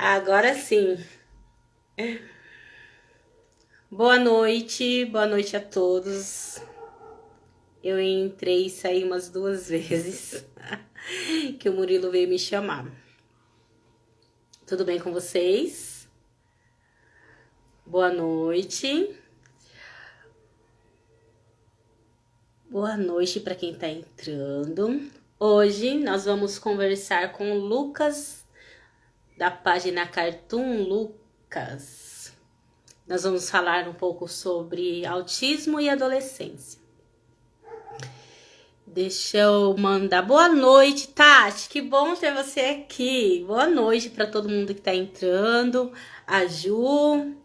Agora sim. Boa noite a todos. Eu entrei e saí umas duas vezes, que o Murilo veio me chamar. Tudo bem com vocês? Boa noite. Boa noite para quem está entrando. Hoje nós vamos conversar com o Lucas, da página Cartoon Lucas. Nós vamos falar um pouco sobre autismo e adolescência. Deixa eu mandar boa noite, Tati. Que bom ter você aqui. Boa noite para todo mundo que está entrando. A Ju,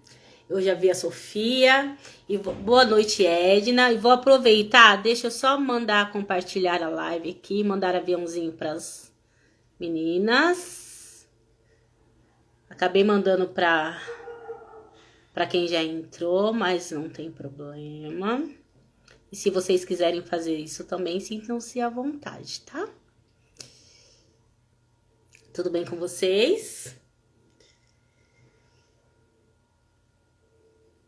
eu já vi a Sofia. E boa noite, Edna. E vou aproveitar, deixa eu só mandar compartilhar a live aqui, mandar aviãozinho para as meninas. Acabei mandando para quem já entrou, mas não tem problema. E se vocês quiserem fazer isso também, sintam-se à vontade, tá? Tudo bem com vocês?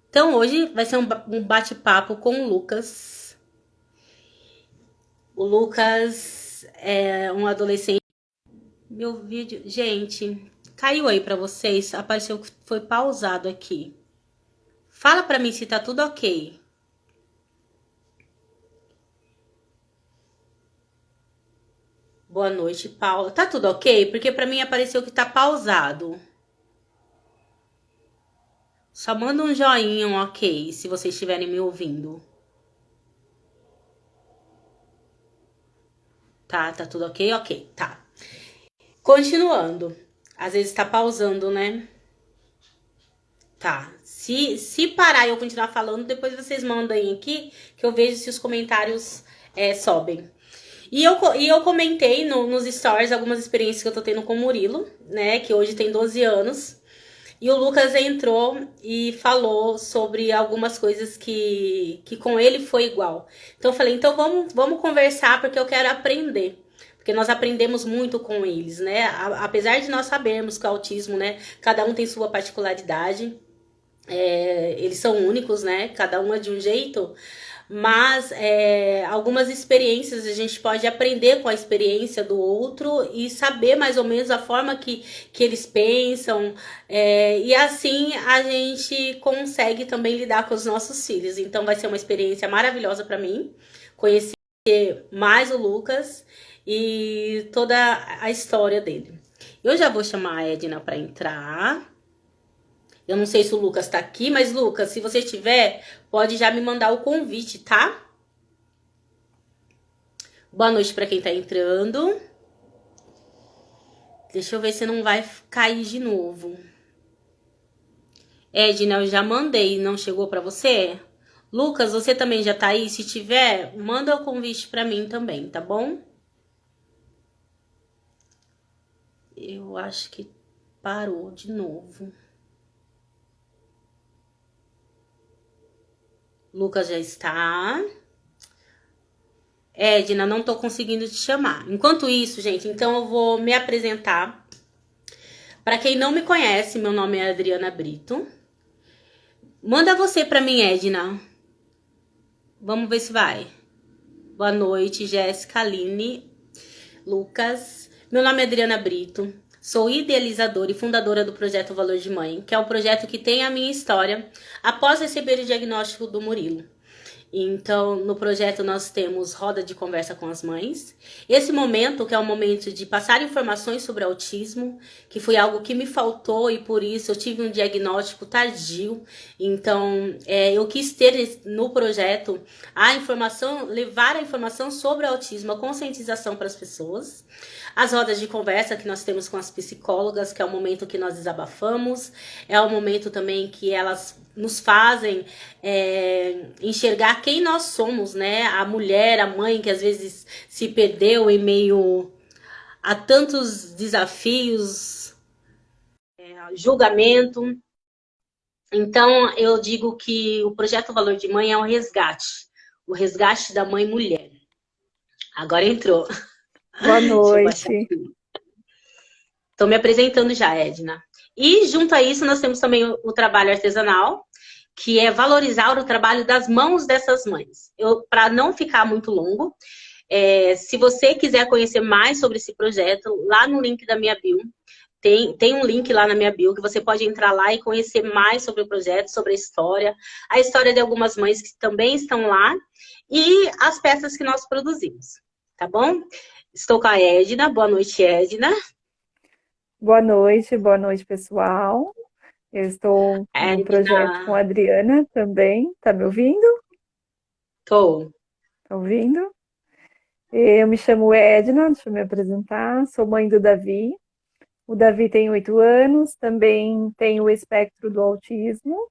Então, hoje vai ser um bate-papo com o Lucas. O Lucas é um adolescente. Meu vídeo... Gente, caiu aí pra vocês? Apareceu que foi pausado aqui. Fala pra mim se tá tudo ok. Boa noite, Paula. Tá tudo ok? Porque pra mim apareceu que tá pausado. Só manda um joinha, um ok, se vocês estiverem me ouvindo. Tá tudo ok? Ok, tá. Continuando. Às vezes tá pausando, né? Tá. Se parar e eu continuar falando, depois vocês mandem aqui, que eu vejo se os comentários sobem. E eu comentei nos stories algumas experiências que eu tô tendo com o Murilo, né? Que hoje tem 12 anos. E o Lucas entrou e falou sobre algumas coisas que com ele foi igual. Então eu falei, então vamos conversar porque eu quero aprender. Porque nós aprendemos muito com eles, né? Apesar de nós sabermos que o autismo, né? Cada um tem sua particularidade. Eles são únicos, né? Cada um é de um jeito. Mas algumas experiências a gente pode aprender com a experiência do outro e saber mais ou menos a forma que eles pensam, e assim a gente consegue também lidar com os nossos filhos. Então vai ser uma experiência maravilhosa para mim conhecer mais o Lucas e toda a história dele. Eu já vou chamar a Edna para entrar. Eu não sei se o Lucas tá aqui, mas Lucas, se você estiver, pode já me mandar o convite, tá? Boa noite para quem tá entrando. Deixa eu ver se não vai cair de novo. Edna, eu já mandei, não chegou para você? Lucas, você também já tá aí? Se tiver, manda o convite para mim também, tá bom? Eu acho que parou de novo. Lucas já está. Edna, não tô conseguindo te chamar. Enquanto isso, gente, então eu vou me apresentar. Para quem não me conhece, meu nome é Adriana Brito. Manda você para mim, Edna. Vamos ver se vai. Boa noite, Jéssica, Aline, Lucas. Meu nome é Adriana Brito. Sou idealizadora e fundadora do projeto Valor de Mãe, que é o projeto que tem a minha história após receber o diagnóstico do Murilo. Então, no projeto nós temos roda de conversa com as mães. Esse momento, que é o momento de passar informações sobre autismo, que foi algo que me faltou e por isso eu tive um diagnóstico tardio. Então, eu quis ter no projeto a informação, levar a informação sobre o autismo, a conscientização para as pessoas. As rodas de conversa que nós temos com as psicólogas, que é o momento que nós desabafamos, é o momento também que elas nos fazem enxergar quem nós somos, né? A mulher, a mãe que às vezes se perdeu em meio a tantos desafios, julgamento. Então, eu digo que o projeto Valor de Mãe é o resgate da mãe mulher. Agora entrou. Boa Deixa eu baixar noite. aqui. Estou me apresentando já, Edna. E junto a isso, nós temos também o trabalho artesanal, que é valorizar o trabalho das mãos dessas mães. Para não ficar muito longo, se você quiser conhecer mais sobre esse projeto, lá no link da minha bio, tem um link lá na minha bio que você pode entrar lá e conhecer mais sobre o projeto, sobre a história de algumas mães que também estão lá e as peças que nós produzimos, tá bom? Estou com a Edna. Boa noite, Edna. Boa noite, pessoal. Eu estou no projeto com a Edna, Adriana também. Tá me ouvindo? tô. Tá ouvindo? Eu me chamo Edna, deixa eu me apresentar. Sou mãe do Davi. O Davi tem 8 anos, também tem o espectro do autismo.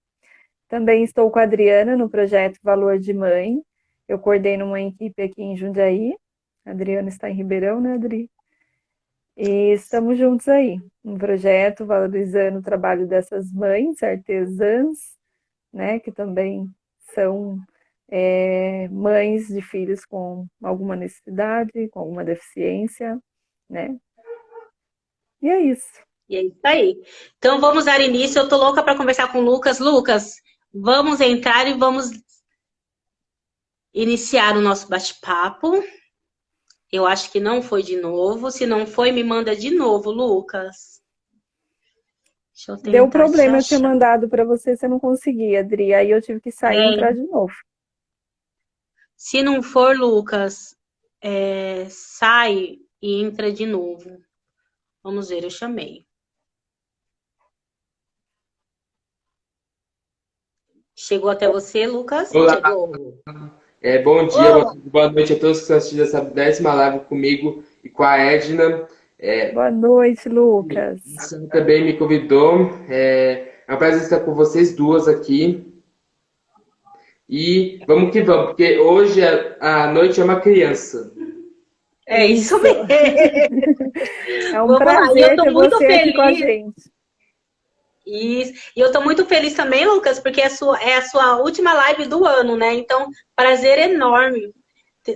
Também estou com a Adriana no projeto Valor de Mãe. Eu coordeno uma equipe aqui em Jundiaí. A Adriana está em Ribeirão, né, Adri? E estamos juntos aí, um projeto valorizando o trabalho dessas mães artesãs, né, que também são mães de filhos com alguma necessidade, com alguma deficiência, né? E é isso. E é isso aí. Então vamos dar início. Eu tô louca para conversar com o Lucas. Lucas, vamos entrar e vamos iniciar o nosso bate-papo. Eu acho que não foi de novo. Se não foi, me manda de novo, Lucas. Deixa eu Deu tentar te problema, eu tinha achar. mandado para você não conseguia, Adri, aí eu tive que sair e entrar de novo. Se não for, Lucas, sai e entra de novo. Vamos ver, eu chamei. Chegou até você, Lucas? Olá, Chegou. bom dia, Ô, boa noite a todos que estão assistindo essa 10ª live comigo e com a Edna. Boa noite, Lucas. Você também me convidou. É um prazer estar com vocês duas aqui. E vamos que vamos, porque hoje a noite é uma criança. é isso mesmo. É um Vamos lá. E eu prazer tô ter muito você aqui com a feliz. gente. Isso. E eu tô muito feliz também, Lucas, porque é a sua última live do ano, né? Então, prazer enorme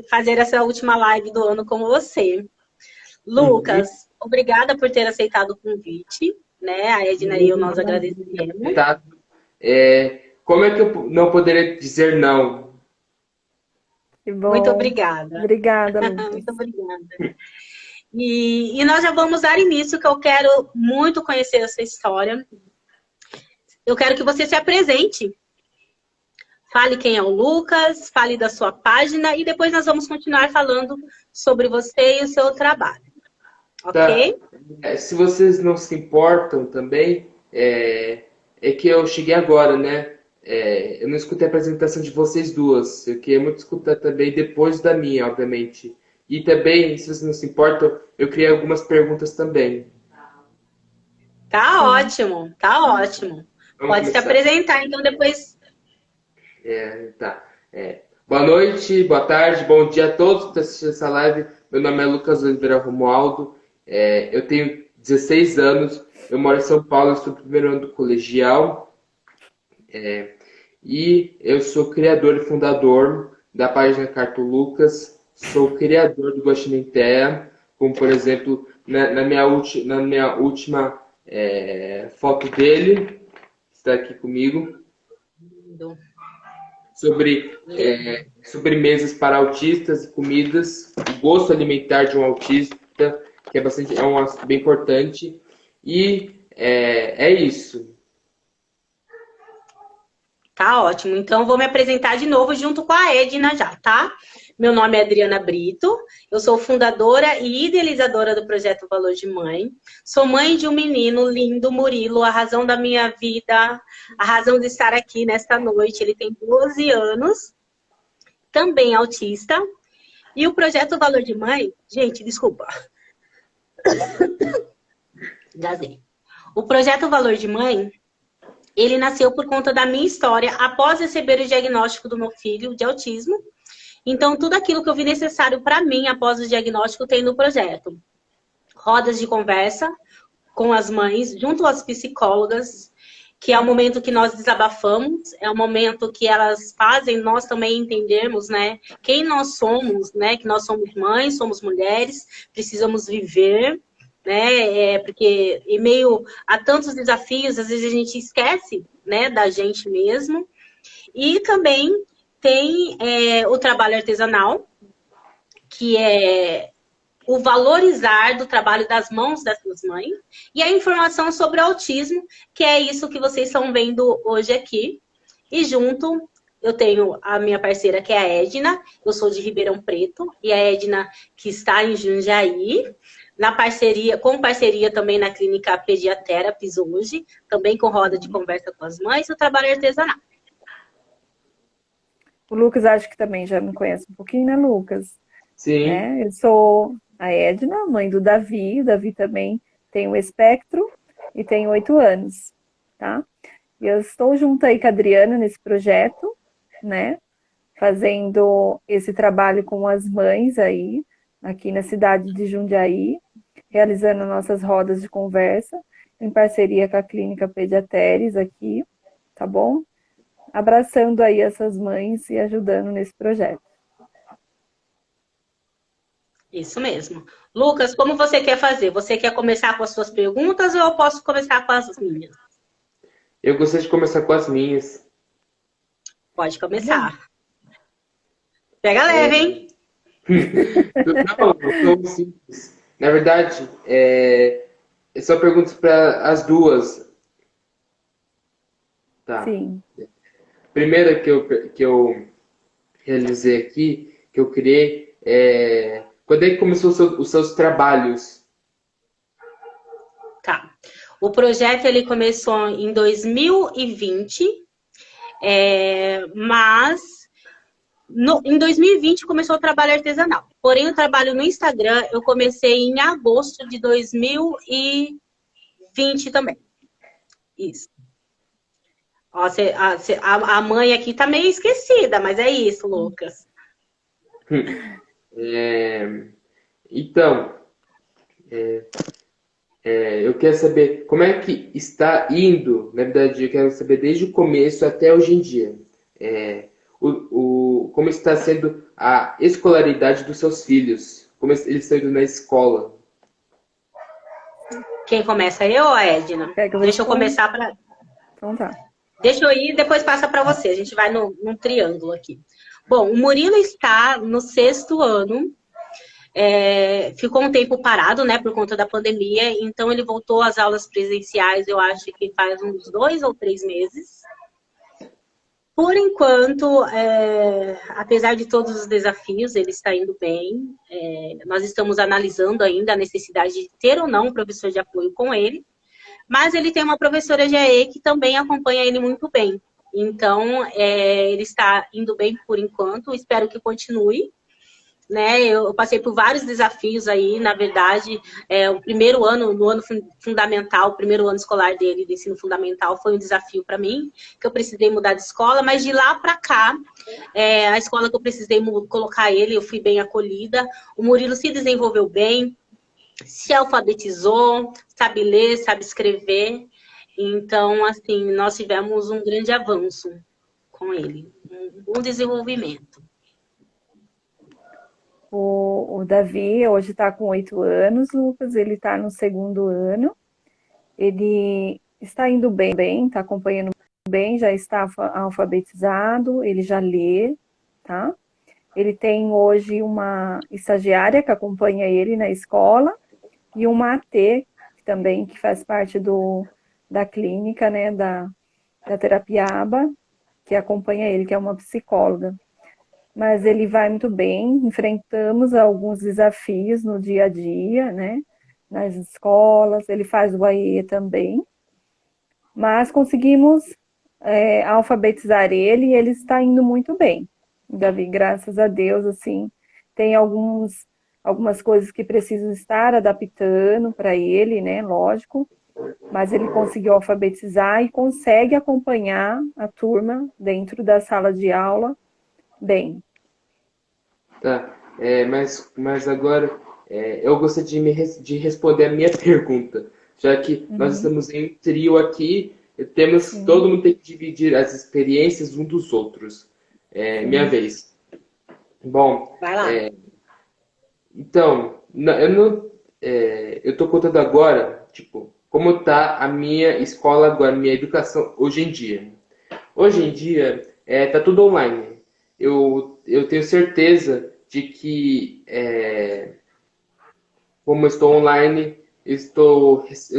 fazer essa última live do ano com você. Uhum. Lucas, obrigada por ter aceitado o convite, né? A Edna e eu, nós agradecemos. Tá? Como é que eu não poderia dizer não? Que Muito bom. obrigada. Obrigada, Lucas. Muito obrigada. E nós já vamos dar início, que eu quero muito conhecer essa história. Eu quero que você se apresente. Fale quem é o Lucas, fale da sua página e depois nós vamos continuar falando sobre você e o seu trabalho. Tá. Ok? Se vocês não se importam também, é que eu cheguei agora, né? Eu não escutei a apresentação de vocês duas. Eu queria muito escutar também depois da minha, obviamente. E também, se vocês não se importam, eu criei algumas perguntas também. Tá Sim. ótimo, tá ótimo. Vamos Pode se começar. apresentar, então depois. Tá. Boa noite, boa tarde, bom dia a todos que estão assistindo essa live. Meu nome é Lucas Oliveira Romualdo. Eu tenho 16 anos. Eu moro em São Paulo, eu sou o primeiro ano do colegial. E eu sou criador e fundador da página Carto Lucas. Sou criador do Guaxinim Terra, como por exemplo, na minha última foto dele, que está aqui comigo, sobre sobremesas para autistas e comidas, o gosto alimentar de um autista, que é um assunto bem importante. E é isso. Tá ótimo. Então, vou me apresentar de novo junto com a Edna já, tá? Meu nome é Adriana Brito, eu sou fundadora e idealizadora do projeto Valor de Mãe. Sou mãe de um menino lindo, Murilo, a razão da minha vida, a razão de estar aqui nesta noite. Ele tem 12 anos, também autista. E o projeto Valor de Mãe, gente, desculpa. Gazei. O projeto Valor de Mãe, ele nasceu por conta da minha história após receber o diagnóstico do meu filho de autismo. Então, tudo aquilo que eu vi necessário para mim após o diagnóstico tem no projeto. Rodas de conversa com as mães, junto às psicólogas, que é o momento que nós desabafamos, é o momento que elas fazem nós também entendermos, né, quem nós somos, né, que nós somos mães, somos mulheres, precisamos viver, né? Porque em meio a tantos desafios, às vezes a gente esquece, né, da gente mesmo. E também tem o trabalho artesanal, que é o valorizar do trabalho das mãos dessas mães, e a informação sobre o autismo, que é isso que vocês estão vendo hoje aqui. E junto eu tenho a minha parceira, que é a Edna, eu sou de Ribeirão Preto, e a Edna, que está em Jundiaí, com parceria também na clínica Pediatherapies hoje, também com roda de conversa com as mães, e o trabalho artesanal. O Lucas acho que também já me conhece um pouquinho, né, Lucas? Sim. Eu sou a Edna, mãe do Davi. O Davi também tem o espectro e tem 8 anos, tá? E eu estou junto aí com a Adriana nesse projeto, né? Fazendo esse trabalho com as mães aí, aqui na cidade de Jundiaí, realizando nossas rodas de conversa, em parceria com a Clínica Pediateres aqui, tá bom? Abraçando aí essas mães e ajudando nesse projeto. Isso mesmo. Lucas, como você quer fazer? Você quer começar com as suas perguntas ou eu posso começar com as minhas? Eu gostaria de começar com as minhas. Pode começar. Pega leve, hein? Não, simples. Na verdade, são perguntas para as duas. Tá. Sim. Primeira que eu realizei aqui, que eu criei, quando é que começou os seus trabalhos? Tá. O projeto ele começou em 2020, mas em 2020 começou o trabalho artesanal. Porém, o trabalho no Instagram eu comecei em agosto de 2020 também. Isso. Ó, a mãe aqui tá meio esquecida, mas é isso, Lucas. Então, eu quero saber como é que está indo, na verdade, eu quero saber desde o começo até hoje em dia, como está sendo a escolaridade dos seus filhos, como eles estão indo na escola. Quem começa, eu ou a Edna? Deixa eu começar para... Então tá. Deixa eu ir, depois passa para você. A gente vai num triângulo aqui. Bom, o Murilo está no 6º ano. Ficou um tempo parado, né, por conta da pandemia. Então, ele voltou às aulas presenciais, eu acho que faz uns 2 ou 3 meses. Por enquanto, apesar de todos os desafios, ele está indo bem. Nós estamos analisando ainda a necessidade de ter ou não um professor de apoio com ele. Mas ele tem uma professora de AE que também acompanha ele muito bem. Então, ele está indo bem por enquanto, espero que continue. Né? Eu passei por vários desafios aí, na verdade, o primeiro ano, no ano fundamental, o primeiro ano escolar dele, do ensino fundamental, foi um desafio para mim, que eu precisei mudar de escola, mas de lá para cá, a escola que eu precisei colocar ele, eu fui bem acolhida, o Murilo se desenvolveu bem, se alfabetizou, sabe ler, sabe escrever. Então, assim, nós tivemos um grande avanço com ele, um bom desenvolvimento. O Davi hoje está com 8 anos, Lucas, ele está no 2º ano. Ele está indo bem, está acompanhando bem, já está alfabetizado, ele já lê, tá? Ele tem hoje uma estagiária que acompanha ele na escola e uma AT também, que faz parte da clínica, né, da terapia ABA, que acompanha ele, que é uma psicóloga. Mas ele vai muito bem, enfrentamos alguns desafios no dia a dia, né, nas escolas, ele faz o AE também, mas conseguimos alfabetizar ele e ele está indo muito bem. Davi, graças a Deus, assim, tem algumas coisas que precisam estar adaptando para ele, né, lógico, mas ele conseguiu alfabetizar e consegue acompanhar a turma dentro da sala de aula bem. Tá, mas agora eu gostaria de responder a minha pergunta, já que nós estamos em um trio aqui, todo mundo tem que dividir as experiências um dos outros. Minha vez. Bom, vai lá. Então, eu estou contando agora, tipo, como tá a minha escola agora, minha educação hoje em dia. Hoje em dia, tá tudo online. Eu tenho certeza de que, como eu estou online, eu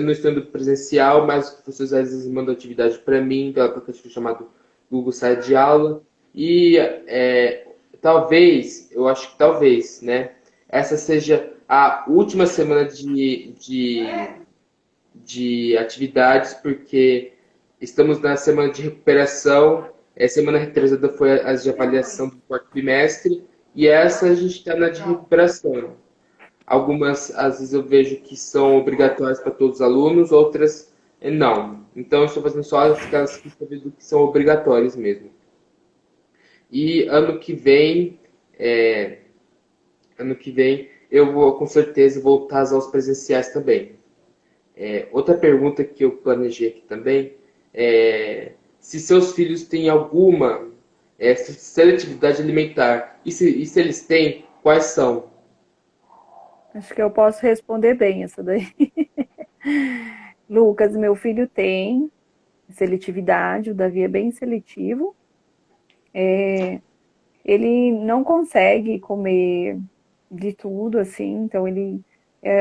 não estou indo presencial, mas os professores às vezes mandam atividade para mim, pelo aplicativo chamado Google Sala de Aula. E talvez, eu acho que talvez, né? Essa seja a última semana de atividades, porque estamos na semana de recuperação. Semana retrasada foi a de avaliação do quarto trimestre, e essa a gente está na de recuperação. Algumas, às vezes, eu vejo que são obrigatórias para todos os alunos, outras não. Então, eu estou fazendo só aquelas que eu vejo que são obrigatórias mesmo. E ano que vem, eu vou com certeza voltar às aulas presenciais também. Outra pergunta que eu planejei aqui também é se seus filhos têm alguma seletividade alimentar. E se eles têm, quais são? Acho que eu posso responder bem essa daí. Lucas, meu filho tem seletividade, o Davi é bem seletivo. Ele não consegue comer de tudo, assim, então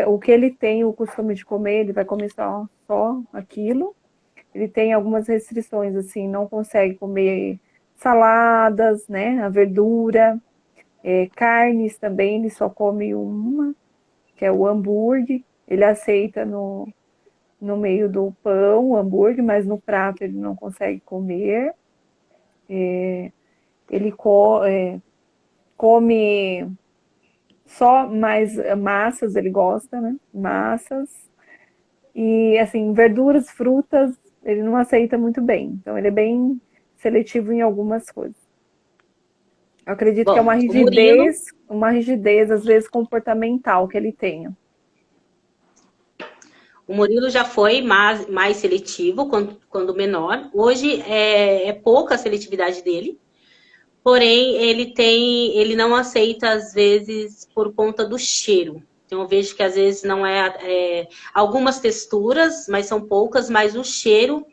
o que ele tem o costume de comer, ele vai comer só aquilo. Ele tem algumas restrições, assim, não consegue comer saladas, né, a verdura, carnes também, ele só come uma, que é o hambúrguer. Ele aceita no meio do pão o hambúrguer, mas no prato ele não consegue comer. Ele come só mais massas, ele gosta, né? Massas. E, assim, verduras, frutas, ele não aceita muito bem. Então, ele é bem seletivo em algumas coisas. Eu acredito que é Bom, o Murilo, uma rigidez, às vezes, comportamental que ele tenha. o Murilo já foi mais seletivo quando menor. Hoje é pouca a seletividade dele. Porém, ele não aceita, às vezes, por conta do cheiro. Então, eu vejo que, às vezes, não algumas texturas, mas são poucas, mas o cheiro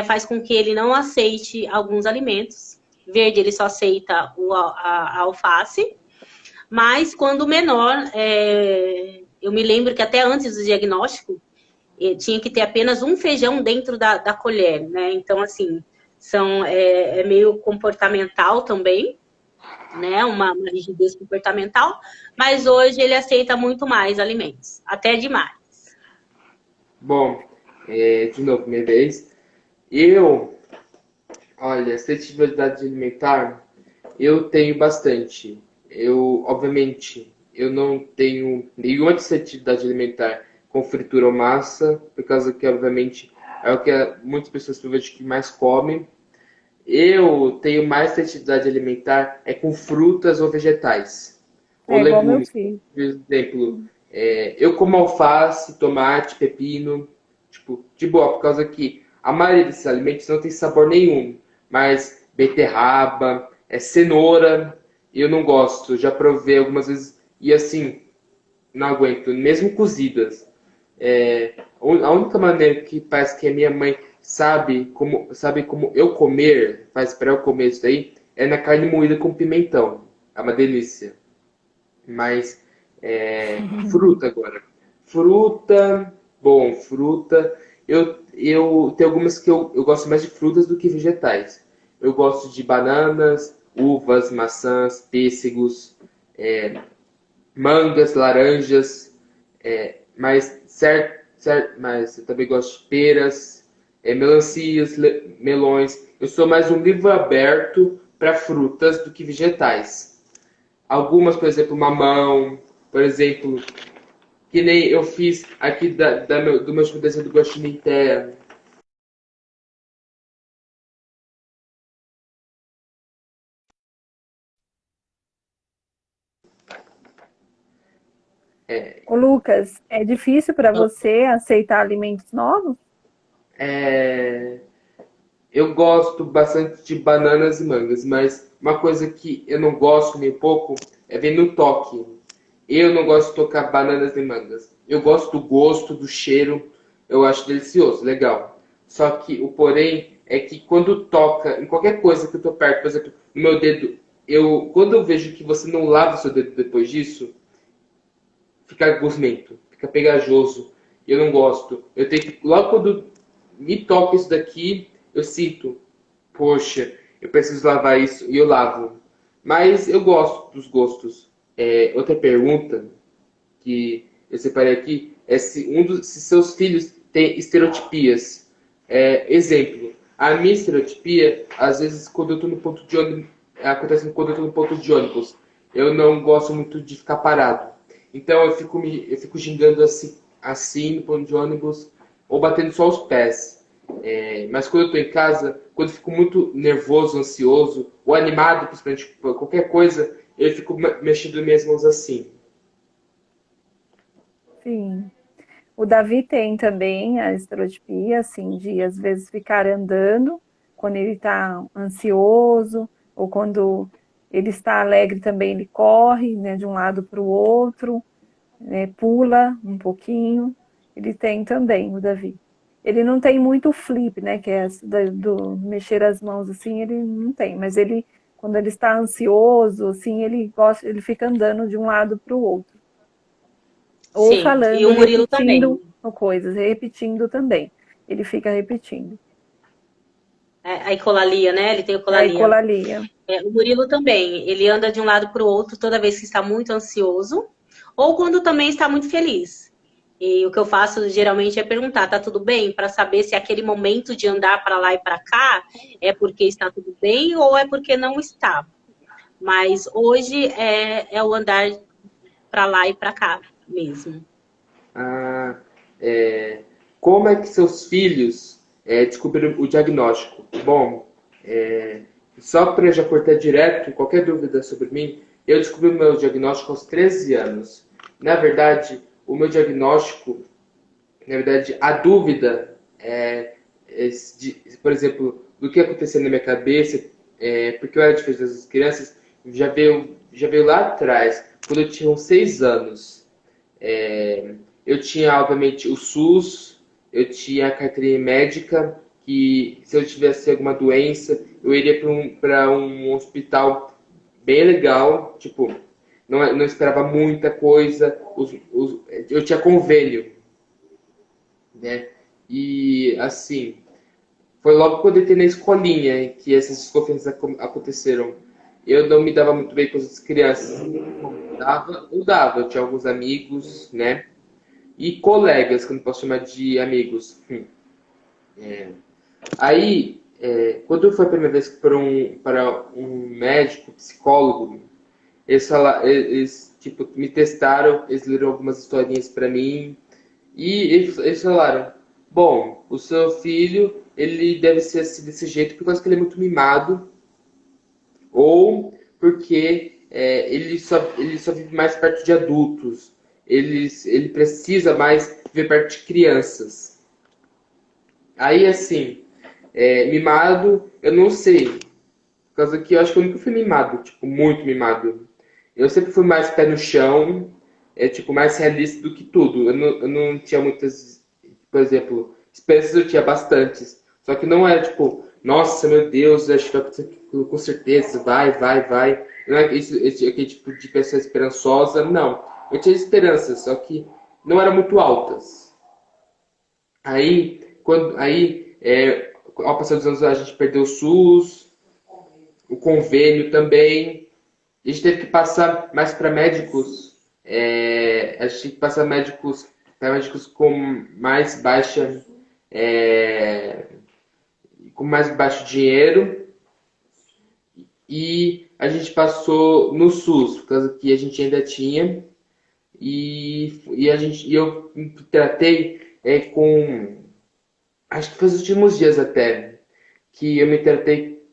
faz com que ele não aceite alguns alimentos. Verde, ele só aceita a alface. Mas, quando menor, eu me lembro que até antes do diagnóstico, tinha que ter apenas um feijão dentro da colher, né? Então, assim, é meio comportamental também, né? Uma rigidez comportamental, mas hoje ele aceita muito mais alimentos, até demais. Bom, de novo, minha vez. Olha, seletividade alimentar, eu tenho bastante. Obviamente, eu não tenho nenhuma seletividade alimentar com fritura ou massa, por causa que, obviamente, é o que muitas pessoas que eu vejo que mais comem. Eu tenho mais seletividade alimentar com frutas ou vegetais, ou É igual meu legumes. filho. Por exemplo, eu como alface, tomate, pepino, tipo, de boa, por causa que a maioria desses alimentos não tem sabor nenhum, mas beterraba, cenoura, eu não gosto, já provei algumas vezes e assim, não aguento, mesmo cozidas. A única maneira que parece que a minha mãe sabe como eu comer, faz para eu comer isso daí, é na carne moída com pimentão. É uma delícia. Mas fruta agora. Fruta. Eu tenho algumas que eu gosto mais de frutas do que vegetais. Eu gosto de bananas, uvas, maçãs, pêssegos, mangas, laranjas, mas eu também gosto de peras, melancias, melões. Eu sou mais um livro aberto para frutas do que vegetais. Algumas, por exemplo, mamão, por exemplo, que nem eu fiz aqui do meu tipo desenho do Guaxinim Terra. Ô, Lucas, é difícil para você aceitar alimentos novos? É, eu gosto bastante de bananas e mangas, mas uma coisa que eu não gosto nem um pouco vem no toque. Eu não gosto de tocar bananas nem mangas. Eu gosto do gosto, do cheiro, eu acho delicioso, legal. Só que o porém é que quando toca em qualquer coisa que eu tô perto, por exemplo, no meu dedo, quando eu vejo que você não lava o seu dedo depois disso, fica gosmento, fica pegajoso. Eu não gosto. Eu tenho que, logo quando me toca isso daqui, eu sinto, poxa, eu preciso lavar isso e eu lavo. Mas eu gosto dos gostos. Outra pergunta que eu separei aqui é se seus filhos têm estereotipias. Exemplo, a minha estereotipia, às vezes, quando eu estou no ponto de ônibus, acontece quando eu estou no ponto de ônibus. Eu não gosto muito de ficar parado. Então eu fico gingando assim no ponto de ônibus ou batendo só os pés. Mas quando eu estou em casa, quando eu fico muito nervoso, ansioso ou animado, principalmente por qualquer coisa, eu fico mexendo minhas mãos assim. Sim. O Davi tem também a estereotipia, assim, de às vezes ficar andando quando ele está ansioso, ou quando ele está alegre também ele corre, né, de um lado para o outro, né, pula um pouquinho. Ele tem também, o Davi. Ele não tem muito flip, né, que é essa do mexer as mãos assim, ele não tem, mas ele, quando ele está ansioso, assim, ele fica andando de um lado para o outro. Ou Sim, e falando, o Murilo também. repetindo coisas, repetindo também. Ele fica repetindo. A ecolalia, né? Ele tem A ecolalia. ecolalia. O Murilo também. Ele anda de um lado para o outro toda vez que está muito ansioso ou quando também está muito feliz. E o que eu faço geralmente é perguntar, tá tudo bem? Para saber se aquele momento de andar para lá e para cá é porque está tudo bem ou é porque não está. Mas hoje é o andar para lá e para cá mesmo. Ah, é, como é que seus filhos descobriram o diagnóstico? Bom, só para já cortar direto, qualquer dúvida sobre mim, eu descobri o meu diagnóstico aos 13 anos. Na verdade, o meu diagnóstico, na verdade, a dúvida por exemplo, do que aconteceu na minha cabeça, porque eu era diferente das crianças, já veio lá atrás, quando eu tinha uns 6 anos. É, eu tinha, obviamente, o SUS, eu tinha a carteirinha médica, que se eu tivesse alguma doença, eu iria para um hospital bem legal, tipo, não esperava muita coisa, eu tinha convênio, né? E, assim, foi logo quando eu entrei na escolinha que essas desconfianças aconteceram. Eu não me dava muito bem com as crianças. Eu tinha alguns amigos, né? E colegas, que eu não posso chamar de amigos. Aí, quando foi a primeira vez para um médico, psicólogo, eles tipo, me testaram, eles leram algumas historinhas para mim, e eles falaram, bom, o seu filho, ele deve ser assim, desse jeito por causa que ele é muito mimado, ou porque ele só vive mais perto de adultos, ele precisa mais viver perto de crianças. Aí, assim, mimado, eu não sei. Por causa que eu acho que eu nunca fui mimado, tipo, muito mimado. Eu sempre fui mais pé no chão, tipo, mais realista do que tudo. Eu não tinha muitas, por exemplo, esperanças eu tinha bastantes. Só que não era tipo, nossa, meu Deus, acho que vai acontecer com certeza, vai, vai, vai. Não é aquele tipo de pessoa esperançosa, não. Eu tinha esperanças, só que não eram muito altas. Ao passar dos anos, a gente perdeu o SUS, o convênio também. A gente teve que passar mais para médicos. A gente teve que passar para médicos é, com mais baixo dinheiro. E a gente passou no SUS, por causa que a gente ainda tinha. E eu me tratei com. Acho que foi os últimos dias até. Que eu me tratei,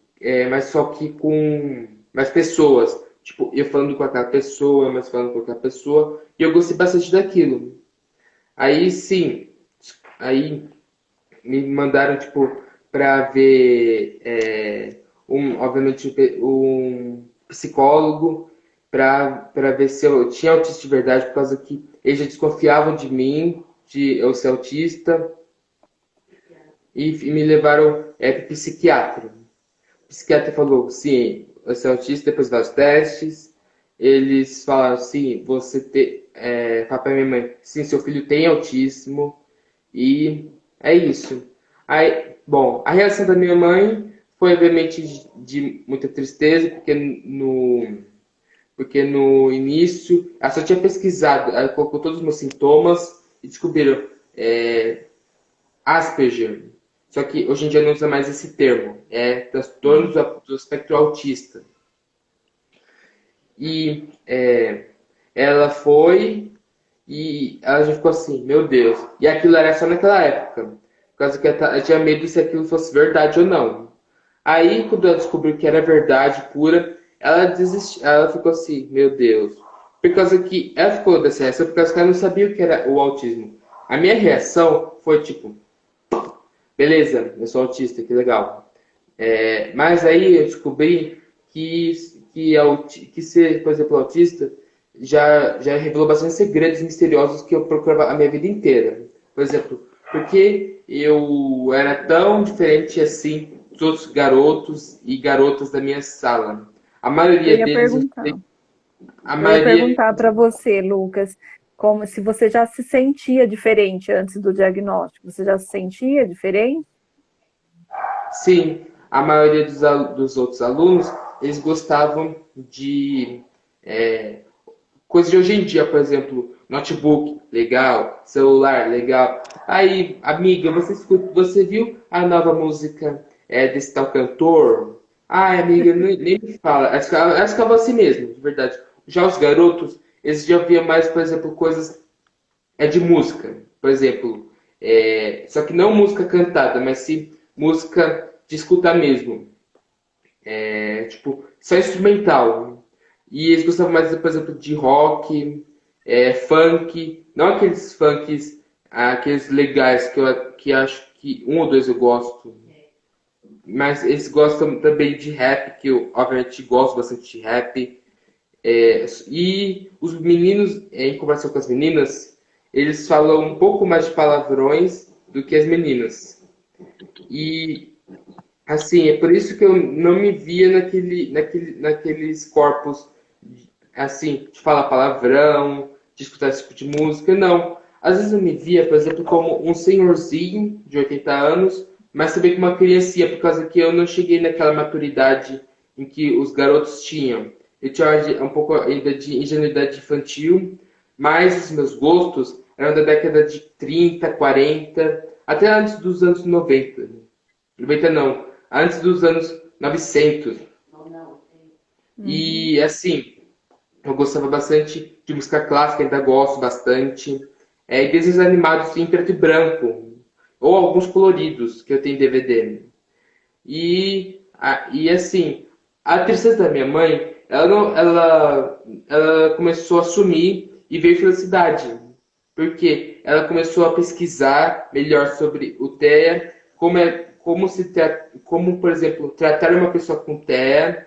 mas só que com mais pessoas. Tipo, eu falando com aquela pessoa, mas falando com aquela pessoa. E eu gostei bastante daquilo. Aí sim, aí me mandaram, tipo, pra ver, obviamente, um psicólogo. para ver se eu tinha autismo de verdade, por causa que eles já desconfiavam de mim, de eu ser autista, e me levaram para o psiquiatra. O psiquiatra falou, sim, você é autista, depois dos testes. Eles falaram, sim, você tem... fala pra minha mãe, sim, seu filho tem autismo. E é isso. Aí, bom, a reação da minha mãe foi, obviamente, de muita tristeza, porque no início ela só tinha pesquisado, ela colocou todos os meus sintomas e descobriram Asperger. Só que hoje em dia não usa mais esse termo. É transtorno do espectro autista. E ela foi e ela já ficou assim, meu Deus. E aquilo era só naquela época. Por causa que ela tinha medo se aquilo fosse verdade ou não. Aí, quando ela descobriu que era verdade pura, ela desistiu. Ela ficou assim, meu Deus. Por causa que ela ficou dessa reação, por causa que ela não sabia o que era o autismo. A minha reação foi tipo, beleza, eu sou autista, que legal. Mas aí eu descobri que ser, por exemplo, autista já revelou bastante segredos misteriosos que eu procurava a minha vida inteira. Por exemplo, porque eu era tão diferente assim dos outros garotos e garotas da minha sala. A Eu maioria ia deles, perguntar. a Eu ia maioria, perguntar para você, Lucas, como se você já se sentia diferente antes do diagnóstico. Você já se sentia diferente? sim, a maioria dos outros alunos, eles gostavam de coisas de hoje em dia, por exemplo, notebook, legal, celular, legal. Aí, amiga, você viu a nova música desse tal cantor? Ai, amiga, nem me fala. Elas ficavam assim mesmo, de verdade. Já os garotos, eles já viam mais, por exemplo, coisas de música. Por exemplo, só que não música cantada, mas sim música de escutar mesmo. Tipo, só instrumental. E eles gostavam mais, por exemplo, de rock, funk, não aqueles funks, aqueles legais que acho que um ou dois eu gosto, mas eles gostam também de rap, que eu obviamente gosto bastante de rap. E os meninos, em comparação com as meninas, eles falam um pouco mais de palavrões do que as meninas. E assim, é por isso que eu não me via naqueles corpos, assim, de falar palavrão, de escutar esse tipo de música, não. Às vezes eu me via, por exemplo, como um senhorzinho de 80 anos, mas também como uma criancinha, por causa que eu não cheguei naquela maturidade em que os garotos tinham. Eu tinha um pouco ainda de ingenuidade infantil, mas os meus gostos eram da década de 30, 40, até antes dos anos 90. 90 não, antes dos anos 900. E assim, eu gostava bastante de música clássica, ainda gosto bastante. E desenhos animados em preto e branco, ou alguns coloridos que eu tenho em DVD. E assim, a tristeza da minha mãe, ela começou a sumir e veio felicidade. Porque ela começou a pesquisar melhor sobre o TEA, como, por exemplo, tratar uma pessoa com TEA,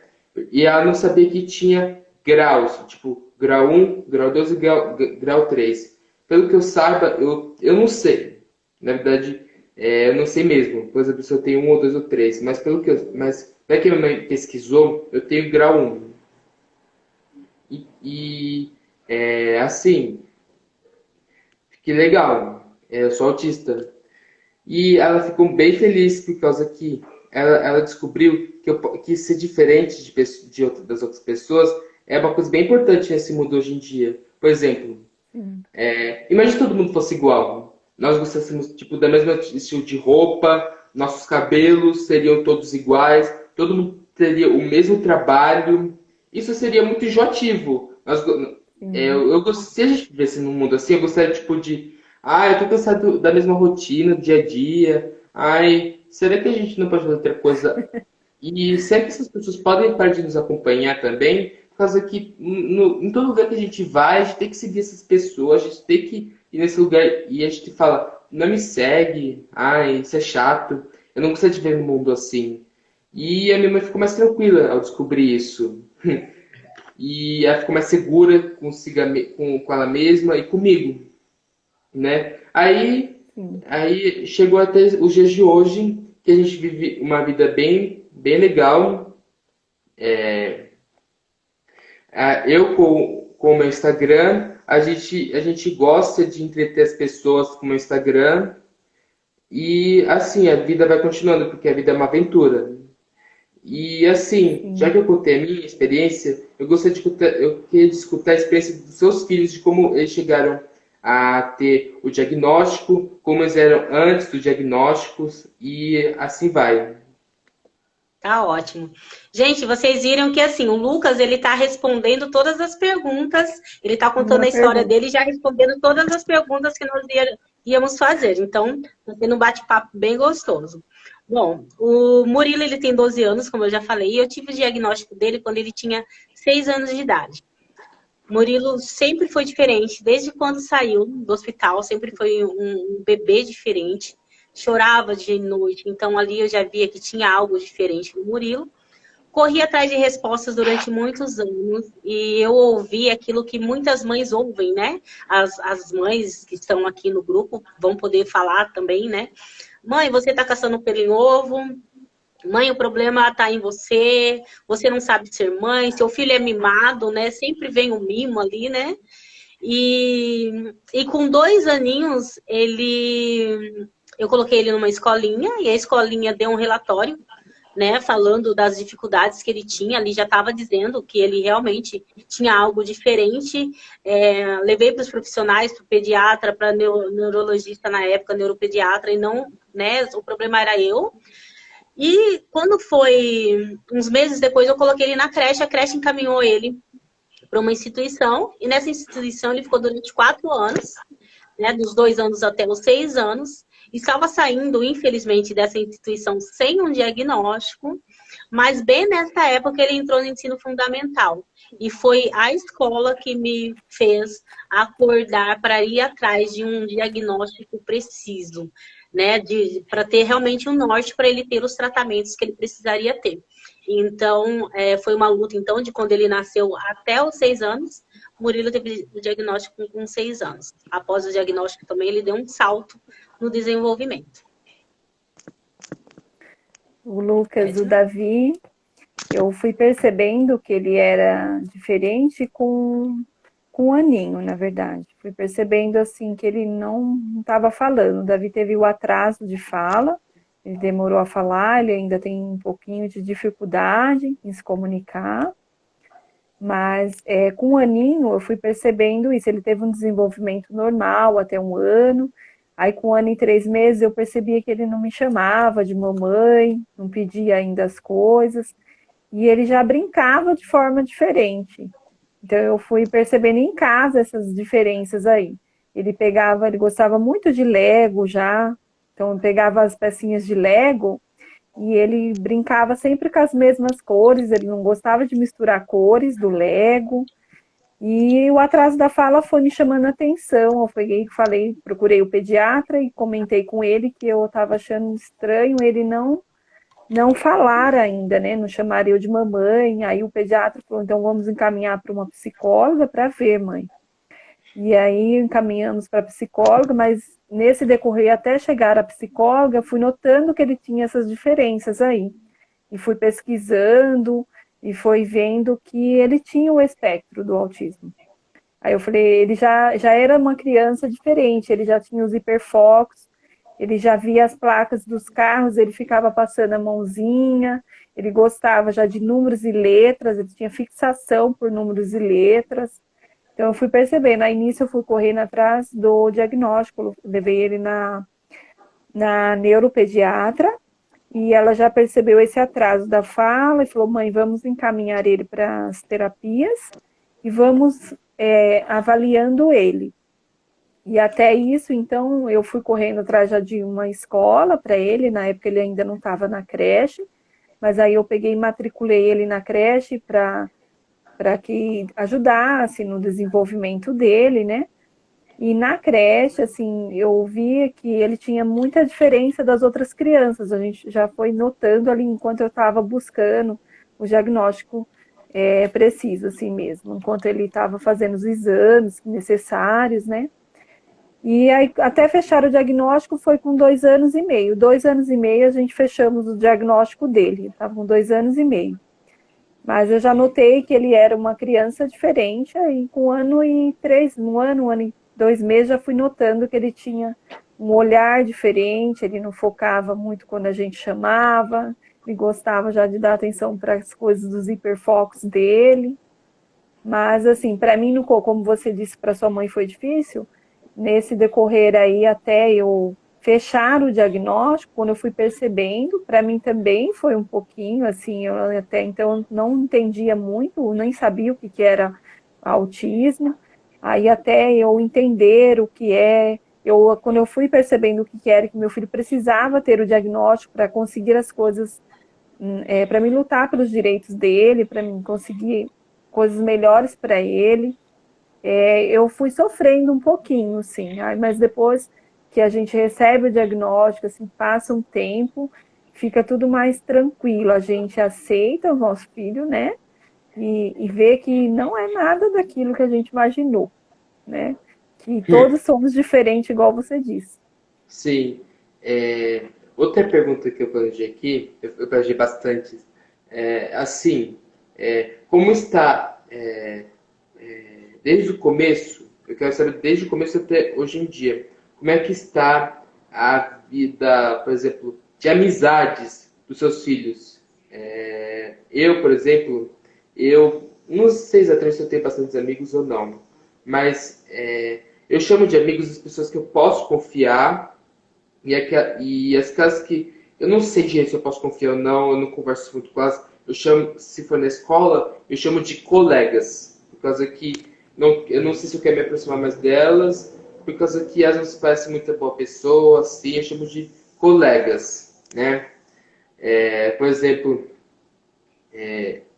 e ela não sabia que tinha graus, tipo, grau 1, grau 2 e grau 3. Pelo que eu saiba, eu não sei. Na verdade, eu não sei mesmo. Por exemplo, se eu tenho um ou dois ou três. Pelo que minha mãe pesquisou, eu tenho grau 1. Assim, que legal. Eu sou autista. E ela ficou bem feliz por causa que ela descobriu que ser diferente das outras pessoas é uma coisa bem importante nesse mundo hoje em dia. Por exemplo, imagine se todo mundo fosse igual. Nós gostássemos tipo, da mesma estilo de roupa, nossos cabelos seriam todos iguais, todo mundo teria o mesmo trabalho. Isso seria muito enjoativo. Se a gente vivesse num mundo assim, eu gostaria tipo, eu tô cansado da mesma rotina, do dia a dia. Ai, será que a gente não pode fazer outra coisa? E será que essas pessoas podem parar de nos acompanhar também? Por causa que em todo lugar que a gente vai, a gente tem que seguir essas pessoas, a gente tem que ir nesse lugar e a gente fala, não me segue, ai, isso é chato, eu não gostaria de ver no mundo assim. E a minha mãe ficou mais tranquila ao descobrir isso. e ela ficou mais segura consigo, com ela mesma e comigo, né? Sim. Aí chegou até os dias de hoje, que a gente vive uma vida bem legal. Eu com o meu Instagram, a gente gosta de entreter as pessoas com o meu Instagram. E assim, a vida vai continuando, porque a vida é uma aventura. E assim, já que Sim. eu contei a minha experiência, eu queria escutar a experiência dos seus filhos, de como eles chegaram a ter o diagnóstico, como eles eram antes do diagnóstico, e assim vai. Tá ótimo. Gente, vocês viram que assim, o Lucas, ele tá respondendo todas as perguntas, ele tá contando Uma a história pergunta. dele e já respondendo todas as perguntas que nós íamos fazer. Então, tá tendo um bate-papo bem gostoso. Bom, o Murilo, ele tem 12 anos, como eu já falei, e eu tive o diagnóstico dele quando ele tinha 6 anos de idade. Murilo sempre foi diferente, desde quando saiu do hospital, sempre foi um bebê diferente, chorava de noite, então ali eu já via que tinha algo diferente no Murilo. Corri atrás de respostas durante muitos anos e eu ouvi aquilo que muitas mães ouvem, né? As mães que estão aqui no grupo vão poder falar também, né? Mãe, você tá caçando pelo em ovo. Mãe, o problema está em você, você não sabe ser mãe, seu filho é mimado, né? Sempre vem o mimo ali, né? E com 2 aninhos, eu coloquei ele numa escolinha, e a escolinha deu um relatório, né? Falando das dificuldades que ele tinha, ali já estava dizendo que ele realmente tinha algo diferente. Levei para os profissionais, para o pediatra, para neurologista na época, neuropediatra, e não, né? O problema era eu. E quando foi uns meses depois, eu coloquei ele na creche, a creche encaminhou ele para uma instituição, e nessa instituição ele ficou durante 4 anos, né, dos 2 anos até os 6 anos, e estava saindo, infelizmente, dessa instituição sem um diagnóstico, mas bem nessa época ele entrou no ensino fundamental. E foi a escola que me fez acordar para ir atrás de um diagnóstico preciso, né, para ter realmente um norte para ele ter os tratamentos que ele precisaria ter. Então, foi uma luta, então, de quando ele nasceu até os 6 anos, Murilo teve o diagnóstico com 6 anos. Após o diagnóstico também, ele deu um salto no desenvolvimento. O Lucas, o Edna? Davi, eu fui percebendo que ele era diferente com um aninho, na verdade. Fui percebendo, assim, que ele não estava falando. O Davi teve o atraso de fala, ele demorou a falar, ele ainda tem um pouquinho de dificuldade em se comunicar. Mas com um aninho eu fui percebendo isso. Ele teve um desenvolvimento normal até 1 ano. Aí com 1 ano e 3 meses eu percebia que ele não me chamava de mamãe, não pedia ainda as coisas. E ele já brincava de forma diferente. Então eu fui percebendo em casa essas diferenças aí. Ele gostava muito de Lego já. Então eu pegava as pecinhas de Lego e ele brincava sempre com as mesmas cores, ele não gostava de misturar cores do Lego. E o atraso da fala foi me chamando a atenção. Procurei o pediatra e comentei com ele que eu estava achando estranho ele não falar ainda, né? Não chamar eu de mamãe. Aí o pediatra falou, então vamos encaminhar para uma psicóloga para ver, mãe. E aí encaminhamos para a psicóloga, mas nesse decorrer até chegar à psicóloga, fui notando que ele tinha essas diferenças aí. E fui pesquisando e fui vendo que ele tinha o espectro do autismo. Aí eu falei, ele já era uma criança diferente, ele já tinha os hiperfocos, ele já via as placas dos carros, ele ficava passando a mãozinha, ele gostava já de números e letras, ele tinha fixação por números e letras. Então eu fui percebendo, no início eu fui correndo atrás do diagnóstico, levei ele na neuropediatra, e ela já percebeu esse atraso da fala e falou, mãe, vamos encaminhar ele para as terapias e vamos avaliando ele. E até isso, então, eu fui correndo atrás já de uma escola para ele, na época ele ainda não estava na creche, mas aí eu peguei e matriculei ele na creche para que ajudasse no desenvolvimento dele, né? E na creche, assim, eu via que ele tinha muita diferença das outras crianças. A gente já foi notando ali, enquanto eu estava buscando o diagnóstico é preciso, assim mesmo, enquanto ele estava fazendo os exames necessários, né? E aí, até fechar o diagnóstico foi com 2 anos e meio. 2 anos e meio a gente fechamos o diagnóstico dele, estava com 2 anos e meio. Mas eu já notei que ele era uma criança diferente, aí com 1 ano e 3, 1 ano e 2 meses, já fui notando que ele tinha um olhar diferente, ele não focava muito quando a gente chamava, ele gostava já de dar atenção para as coisas dos hiperfocos dele. Mas, assim, para mim, como você disse, para sua mãe foi difícil, nesse decorrer aí, até eu fechar o diagnóstico, quando eu fui percebendo, para mim também foi um pouquinho, assim, eu até então não entendia muito, nem sabia o que era autismo, aí até eu entender o que é, quando eu fui percebendo o que era, que meu filho precisava ter o diagnóstico para conseguir as coisas, para me lutar pelos direitos dele, para mim conseguir coisas melhores para ele, eu fui sofrendo um pouquinho, sim. Mas depois que a gente recebe o diagnóstico, assim, passa um tempo, fica tudo mais tranquilo. A gente aceita o nosso filho, né? E vê que não é nada daquilo que a gente imaginou, né? Que todos somos diferentes, igual você disse. Sim. Outra pergunta que eu planejei aqui, eu planejei bastante. Assim, como está desde o começo? Eu quero saber desde o começo até hoje em dia. Como é que está a vida, por exemplo, de amizades dos seus filhos? Eu, por exemplo, eu não sei exatamente se eu tenho bastantes amigos ou não, mas eu chamo de amigos as pessoas que eu posso confiar e as casas que eu não sei direito se eu posso confiar ou não, eu não converso muito com elas. Eu chamo, se for na escola, eu chamo de colegas, por causa que eu não sei se eu quero me aproximar mais delas, por causa que elas não parecem muita boa pessoa, assim, eu chamo de colegas, né? Por exemplo,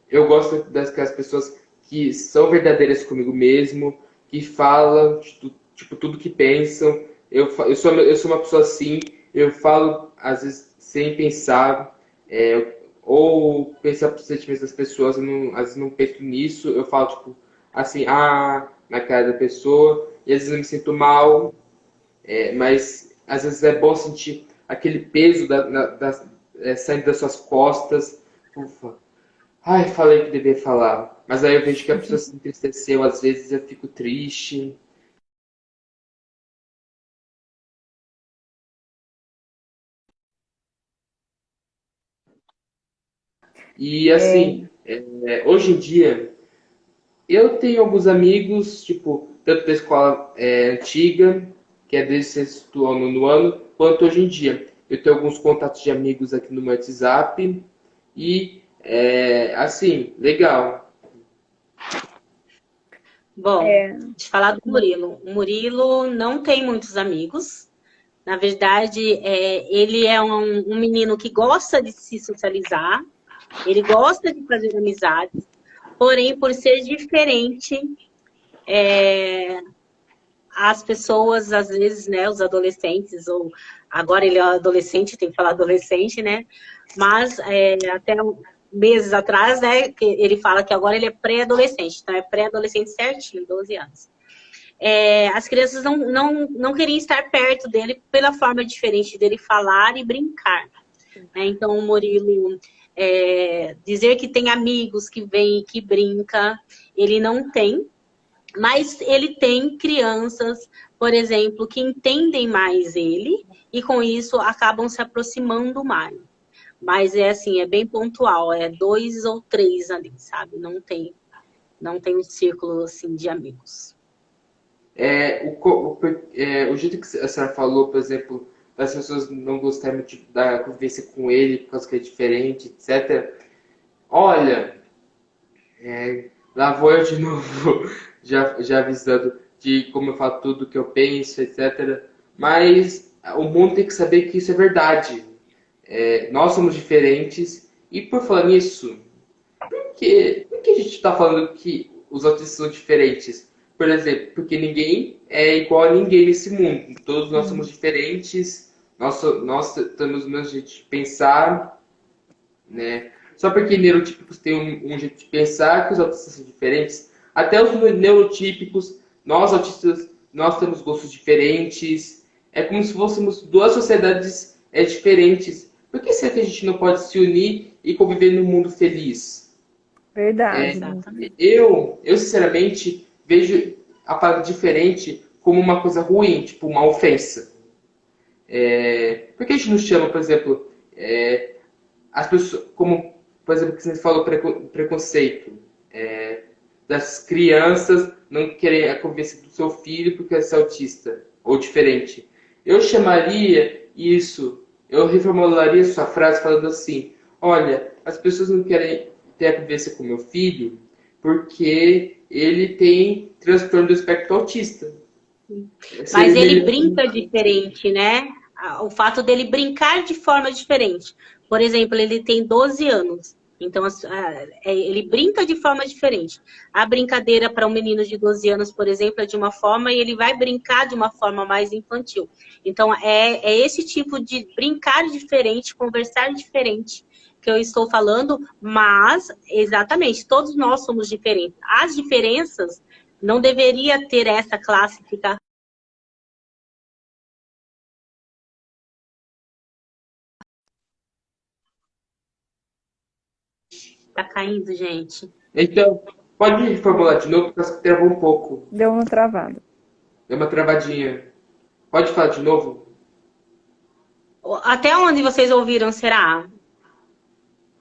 eu gosto daquelas pessoas que são verdadeiras comigo mesmo, que falam tipo, tudo que pensam. Eu sou uma pessoa assim, eu falo às vezes sem pensar, ou pensar nos sentimentos das pessoas, às vezes não penso nisso, eu falo tipo assim, na cara da pessoa, e às vezes eu me sinto mal, mas às vezes é bom sentir aquele peso saindo das suas costas. Ufa. Ai, falei que devia falar. Mas aí eu vejo que a pessoa se entristeceu, às vezes eu fico triste. E assim, hoje em dia, eu tenho alguns amigos, tipo, tanto da escola antiga, que é desde o sexto ano no ano, quanto hoje em dia. Eu tenho alguns contatos de amigos aqui no meu WhatsApp. E, assim, legal. Bom, de falar do Murilo. O Murilo não tem muitos amigos. Na verdade, ele é um menino que gosta de se socializar, ele gosta de fazer amizades, porém, por ser diferente, as pessoas, às vezes, né, os adolescentes, ou agora ele é um adolescente, tem que falar adolescente, né? Mas até meses atrás, né, que ele fala que agora ele é pré-adolescente, então é pré-adolescente certinho, 12 anos. As crianças não queriam estar perto dele pela forma diferente dele falar e brincar. Né? Então, o Murilo, dizer que tem amigos que vem, que brinca, ele não tem, mas ele tem crianças, por exemplo, que entendem mais ele e com isso acabam se aproximando mais. Mas é assim, é bem pontual, 2 ou 3 ali, sabe? Não tem um círculo assim de amigos. O jeito que a senhora falou, por exemplo, das pessoas não gostarem muito da convivência com ele por causa que é diferente, etc. Olha, lá vou eu de novo, já avisando de como eu falo tudo que eu penso, etc. Mas o mundo tem que saber que isso é verdade. Nós somos diferentes. E por falar nisso, por que a gente está falando que os autistas são diferentes? Por exemplo, porque ninguém é igual a ninguém nesse mundo. Todos nós somos diferentes, nós temos o mesmo jeito de pensar, né? só porque neurotípicos têm um jeito de pensar que os autistas são diferentes. Até os neurotípicos, nós autistas, nós temos gostos diferentes. É como se fôssemos duas sociedades diferentes. Por que será que a gente não pode se unir e conviver num mundo feliz? Verdade. Exatamente. Eu sinceramente, vejo a palavra diferente como uma coisa ruim, tipo uma ofensa. Por que a gente não chama, por exemplo, as pessoas, como, por exemplo, que você falou, preconceito, das crianças não querem a convivência do seu filho porque é autista ou diferente. Eu chamaria isso, eu reformularia sua frase falando assim: olha, as pessoas não querem ter a convivência com meu filho porque ele tem transtorno do espectro autista. Mas Seria ele melhor. brinca diferente, né? O fato dele brincar de forma diferente. Por exemplo, ele tem 12 anos. Então, ele brinca de forma diferente. A brincadeira para um menino de 12 anos, por exemplo, é de uma forma e ele vai brincar de uma forma mais infantil. Então, é esse tipo de brincar diferente, conversar diferente que eu estou falando, mas, exatamente, todos nós somos diferentes. As diferenças não deveria ter essa classificação. Tá caindo, gente. Então, pode reformular de novo, porque travou um pouco. Deu uma travada. Deu uma travadinha. Pode falar de novo? Até onde vocês ouviram, será?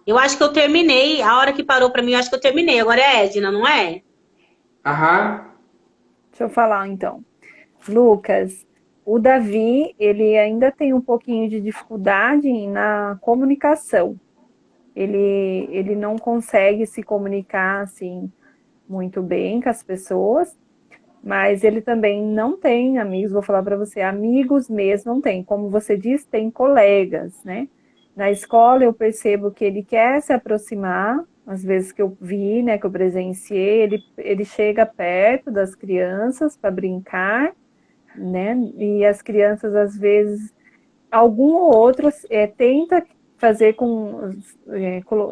Eu acho que eu terminei. A hora que parou pra mim, eu acho que eu terminei. Agora é a Edna, não é? Aham. Deixa eu falar então. Lucas, o Davi, ele ainda tem um pouquinho de dificuldade na comunicação. Ele não consegue se comunicar assim muito bem com as pessoas, mas ele também não tem amigos, vou falar para você, amigos mesmo não tem. Como você disse, tem colegas, né? Na escola eu percebo que ele quer se aproximar, às vezes que eu vi, né, que eu presenciei, ele chega perto das crianças para brincar, né? E as crianças, às vezes, algum ou outro tenta fazer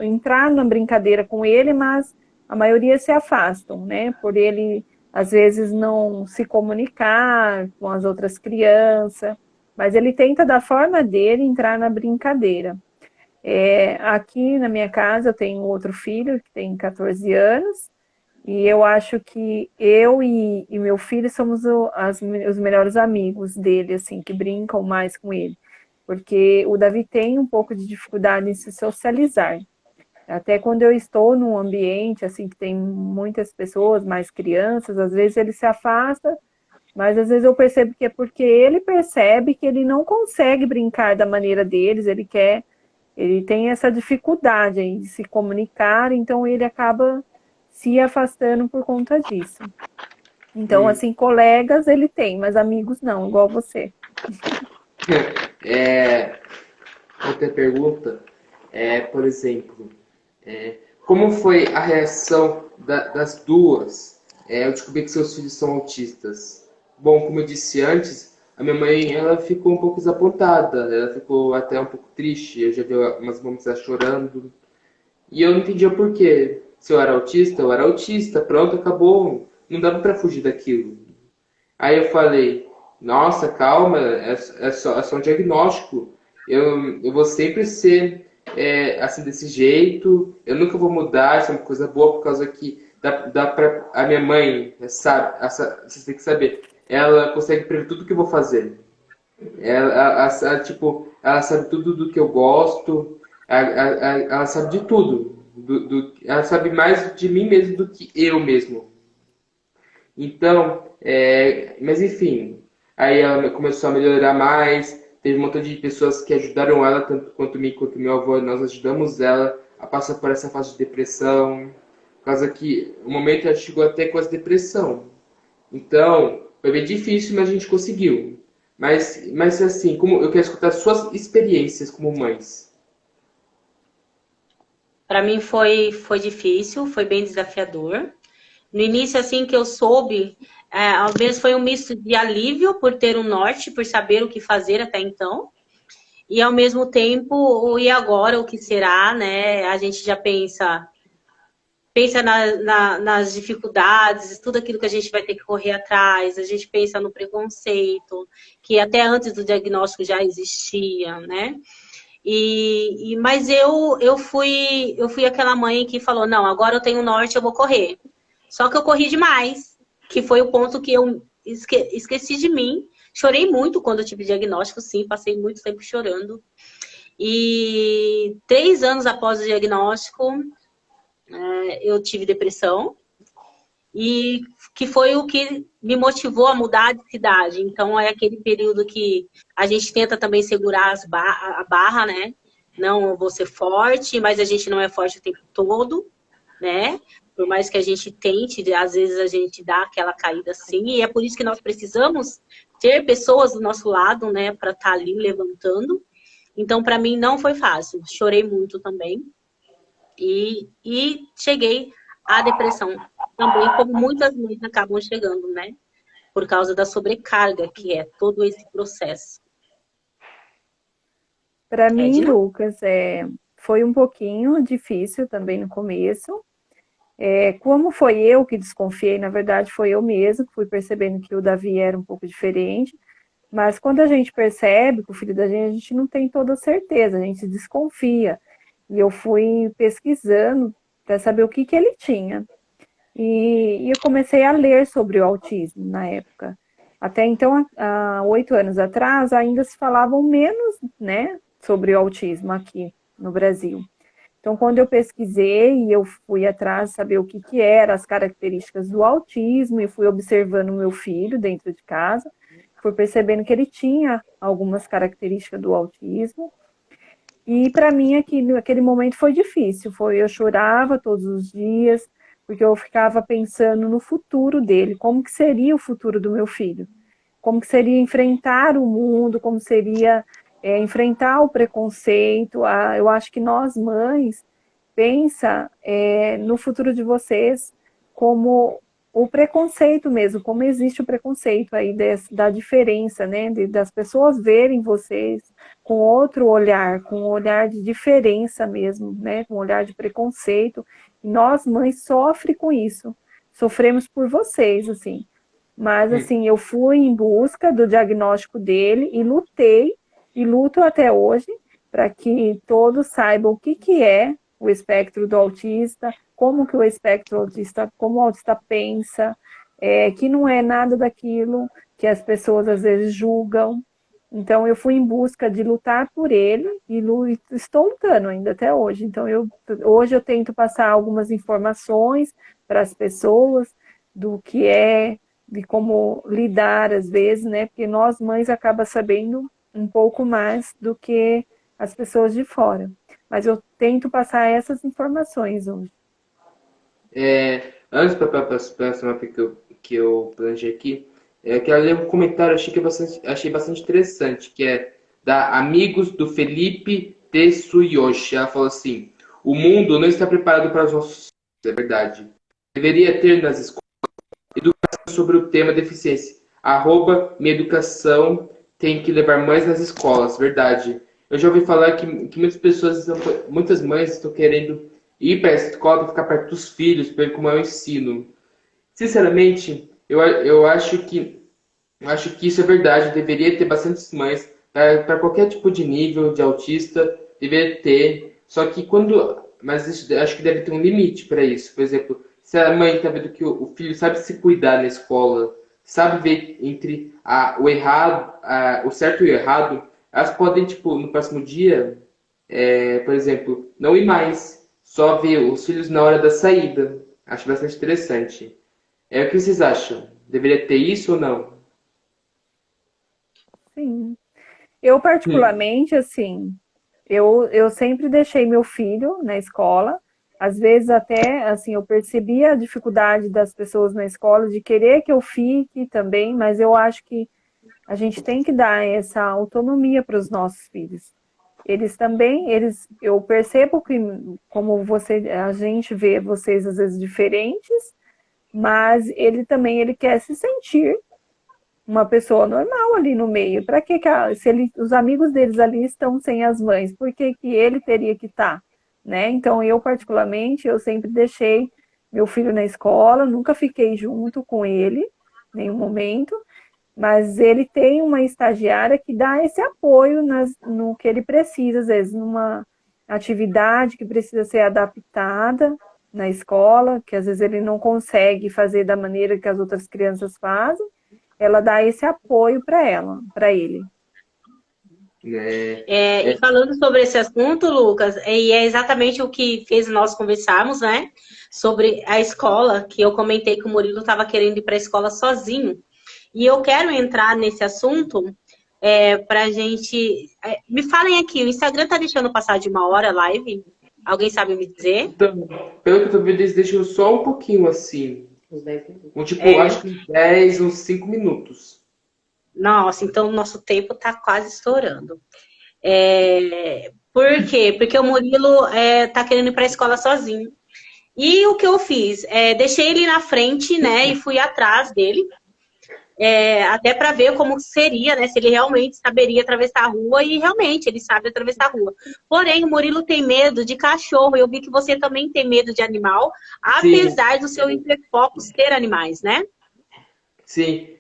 entrar na brincadeira com ele, mas a maioria se afastam, né? Por ele, às vezes, não se comunicar com as outras crianças, mas ele tenta, da forma dele, entrar na brincadeira. Aqui na minha casa eu tenho outro filho, que tem 14 anos, e eu acho que eu e meu filho somos os melhores amigos dele, assim, que brincam mais com ele. Porque o Davi tem um pouco de dificuldade em se socializar. Até quando eu estou num ambiente, assim, que tem muitas pessoas, mais crianças, às vezes ele se afasta, mas às vezes eu percebo que é porque ele percebe que ele não consegue brincar da maneira deles, ele tem essa dificuldade em se comunicar, então ele acaba se afastando por conta disso. Então, assim, colegas ele tem, mas amigos não, igual você. Outra pergunta por exemplo, como foi a reação das duas ao descobrir que seus filhos são autistas? Bom, como eu disse antes, a minha mãe ela ficou um pouco desapontada, ela ficou até um pouco triste, eu já vi umas momentos ela chorando, e eu não entendia por quê. Se eu era autista, pronto, acabou, não dava para fugir daquilo. Aí eu falei, nossa, calma, é só um diagnóstico. Eu vou sempre ser assim desse jeito, eu nunca vou mudar, isso é uma coisa boa, por causa que dá pra, a minha mãe, sabe, vocês têm que saber, ela consegue prever tudo que eu vou fazer. Tipo, ela sabe tudo do que eu gosto, ela sabe de tudo. Ela sabe mais de mim mesmo do que eu mesmo. Então, mas enfim, aí ela começou a melhorar mais, teve um montão de pessoas que ajudaram ela, tanto quanto mim, quanto meu avô, nós ajudamos ela a passar por essa fase de depressão, por causa que o momento ela chegou até com essa depressão. Então, foi bem difícil, mas a gente conseguiu. Mas assim, como eu quero escutar suas experiências como mães. Para mim foi difícil, foi bem desafiador. No início, assim que eu soube, ao menos foi um misto de alívio por ter um norte, por saber o que fazer até então. E ao mesmo tempo, o e agora, o que será, né? A gente já pensa nas dificuldades, tudo aquilo que a gente vai ter que correr atrás, a gente pensa no preconceito, que até antes do diagnóstico já existia, né? Mas eu fui aquela mãe que falou, não, agora eu tenho norte, eu vou correr. Só que eu corri demais, que foi o ponto que eu esqueci de mim. Chorei muito quando eu tive diagnóstico, sim, passei muito tempo chorando. E 3 anos após o diagnóstico, eu tive depressão. E que foi o que me motivou a mudar de cidade. Então, é aquele período que a gente tenta também segurar a barra, né? Não, eu vou ser forte, mas a gente não é forte o tempo todo, né? Por mais que a gente tente, às vezes a gente dá aquela caída assim, e é por isso que nós precisamos ter pessoas do nosso lado, né, para estar ali levantando. Então, para mim, não foi fácil. Chorei muito também. E cheguei à depressão também, como muitas mães acabam chegando, né? Por causa da sobrecarga, que é todo esse processo. Para mim, Edna? Lucas, foi um pouquinho difícil também no começo. Como foi eu que desconfiei, na verdade foi eu mesmo que fui percebendo que o Davi era um pouco diferente, mas quando a gente percebe que o filho da gente, a gente não tem toda certeza, a gente desconfia. E eu fui pesquisando para saber o que ele tinha. E eu comecei a ler sobre o autismo na época. Até então, há 8 anos atrás, ainda se falavam menos, né, sobre o autismo aqui no Brasil. Então, quando eu pesquisei e eu fui atrás de saber o que era as características do autismo e fui observando o meu filho dentro de casa, fui percebendo que ele tinha algumas características do autismo. E para mim, aquele momento foi difícil. Eu chorava todos os dias, porque eu ficava pensando no futuro dele, como que seria o futuro do meu filho, como que seria enfrentar o mundo, como seria enfrentar o preconceito. Eu acho que nós, mães, pensa no futuro de vocês como o preconceito mesmo, como existe o preconceito aí da diferença, né, das pessoas verem vocês com outro olhar, com um olhar de diferença mesmo, né, com um olhar de preconceito. E nós, mães, sofremos com isso, sofremos por vocês, assim. Mas, assim, eu fui em busca do diagnóstico dele e lutei, e luto até hoje, para que todos saibam o que é o espectro do autista, como que o espectro autista, como o autista pensa, que não é nada daquilo que as pessoas às vezes julgam. Então eu fui em busca de lutar por ele e estou lutando ainda até hoje. Então hoje eu tento passar algumas informações para as pessoas do que de como lidar às vezes, né? Porque nós mães acaba sabendo um pouco mais do que as pessoas de fora. Mas eu tento passar essas informações hoje. Antes para a próxima que eu planejei aqui, quero ler um comentário achei bastante interessante, que é da Amigos do Felipe Tsuyoshi. Ela falou assim: o mundo não está preparado para os nossos filhos, é verdade. Deveria ter nas escolas educação sobre o tema deficiência. Minha educação tem que levar mães nas escolas, verdade. Eu já ouvi falar que muitas mães estão querendo ir para a escola para ficar perto dos filhos, para ver como é o ensino. Sinceramente, eu acho que isso é verdade. Deveria ter bastantes mães para qualquer tipo de nível de autista, deveria ter. Só que mas acho que deve ter um limite para isso. Por exemplo, se a mãe está vendo que o filho sabe se cuidar na escola, sabe ver entre o errado, o certo e o errado, elas podem, tipo, no próximo dia, por exemplo, não ir mais, só ver os filhos na hora da saída. Acho bastante interessante. O que vocês acham? Deveria ter isso ou não? Sim. Eu, particularmente, assim, eu sempre deixei meu filho na escola. Às vezes até, assim, eu percebia a dificuldade das pessoas na escola de querer que eu fique também, mas eu acho que a gente tem que dar essa autonomia para os nossos filhos. Eles também, eu percebo que, como a gente vê vocês às vezes diferentes, mas ele também, ele quer se sentir uma pessoa normal ali no meio. Para que se os amigos deles ali estão sem as mães, por que que ele teria que estar, né? Então eu particularmente, eu sempre deixei meu filho na escola, nunca fiquei junto com ele, em nenhum momento, mas ele tem uma estagiária que dá esse apoio no que ele precisa, às vezes numa atividade que precisa ser adaptada na escola, que às vezes ele não consegue fazer da maneira que as outras crianças fazem, ela dá esse apoio para ele. E falando sobre esse assunto, Lucas, e é exatamente o que fez nós conversarmos, né? Sobre a escola, que eu comentei que o Murilo estava querendo ir para a escola sozinho. E eu quero entrar nesse assunto para a gente. Me falem aqui, o Instagram tá deixando passar de 1 hora a live? Alguém sabe me dizer? Então, pelo que eu tô vendo, eles deixam só um pouquinho assim. Uns 10 minutos. Acho que uns 10, uns 5 minutos. Nossa, então o nosso tempo tá quase estourando. Por quê? Porque o Murilo tá querendo ir para a escola sozinho. E o que eu fiz? Deixei ele na frente, né? E fui atrás dele. Até para ver como seria, né? Se ele realmente saberia atravessar a rua. E realmente, ele sabe atravessar a rua. Porém, o Murilo tem medo de cachorro. Eu vi que você também tem medo de animal. Apesar do seu hiperfoco ser animais, né? Sim,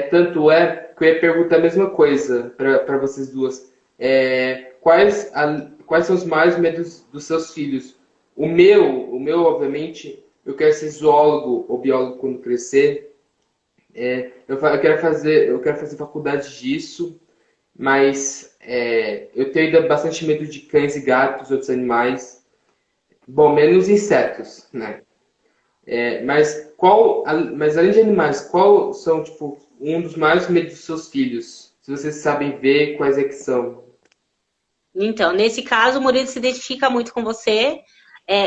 tanto é que eu ia perguntar a mesma coisa para vocês duas. Quais são os maiores medos dos seus filhos? O meu, obviamente, eu quero ser zoólogo ou biólogo quando crescer. Eu quero fazer faculdade disso, mas eu tenho ainda bastante medo de cães e gatos, outros animais. Bom, menos insetos, né? Mas além de animais, qual são, tipo, um dos maiores medos dos seus filhos? Se vocês sabem ver, quais é que são? Então, nesse caso, o Murilo se identifica muito com você.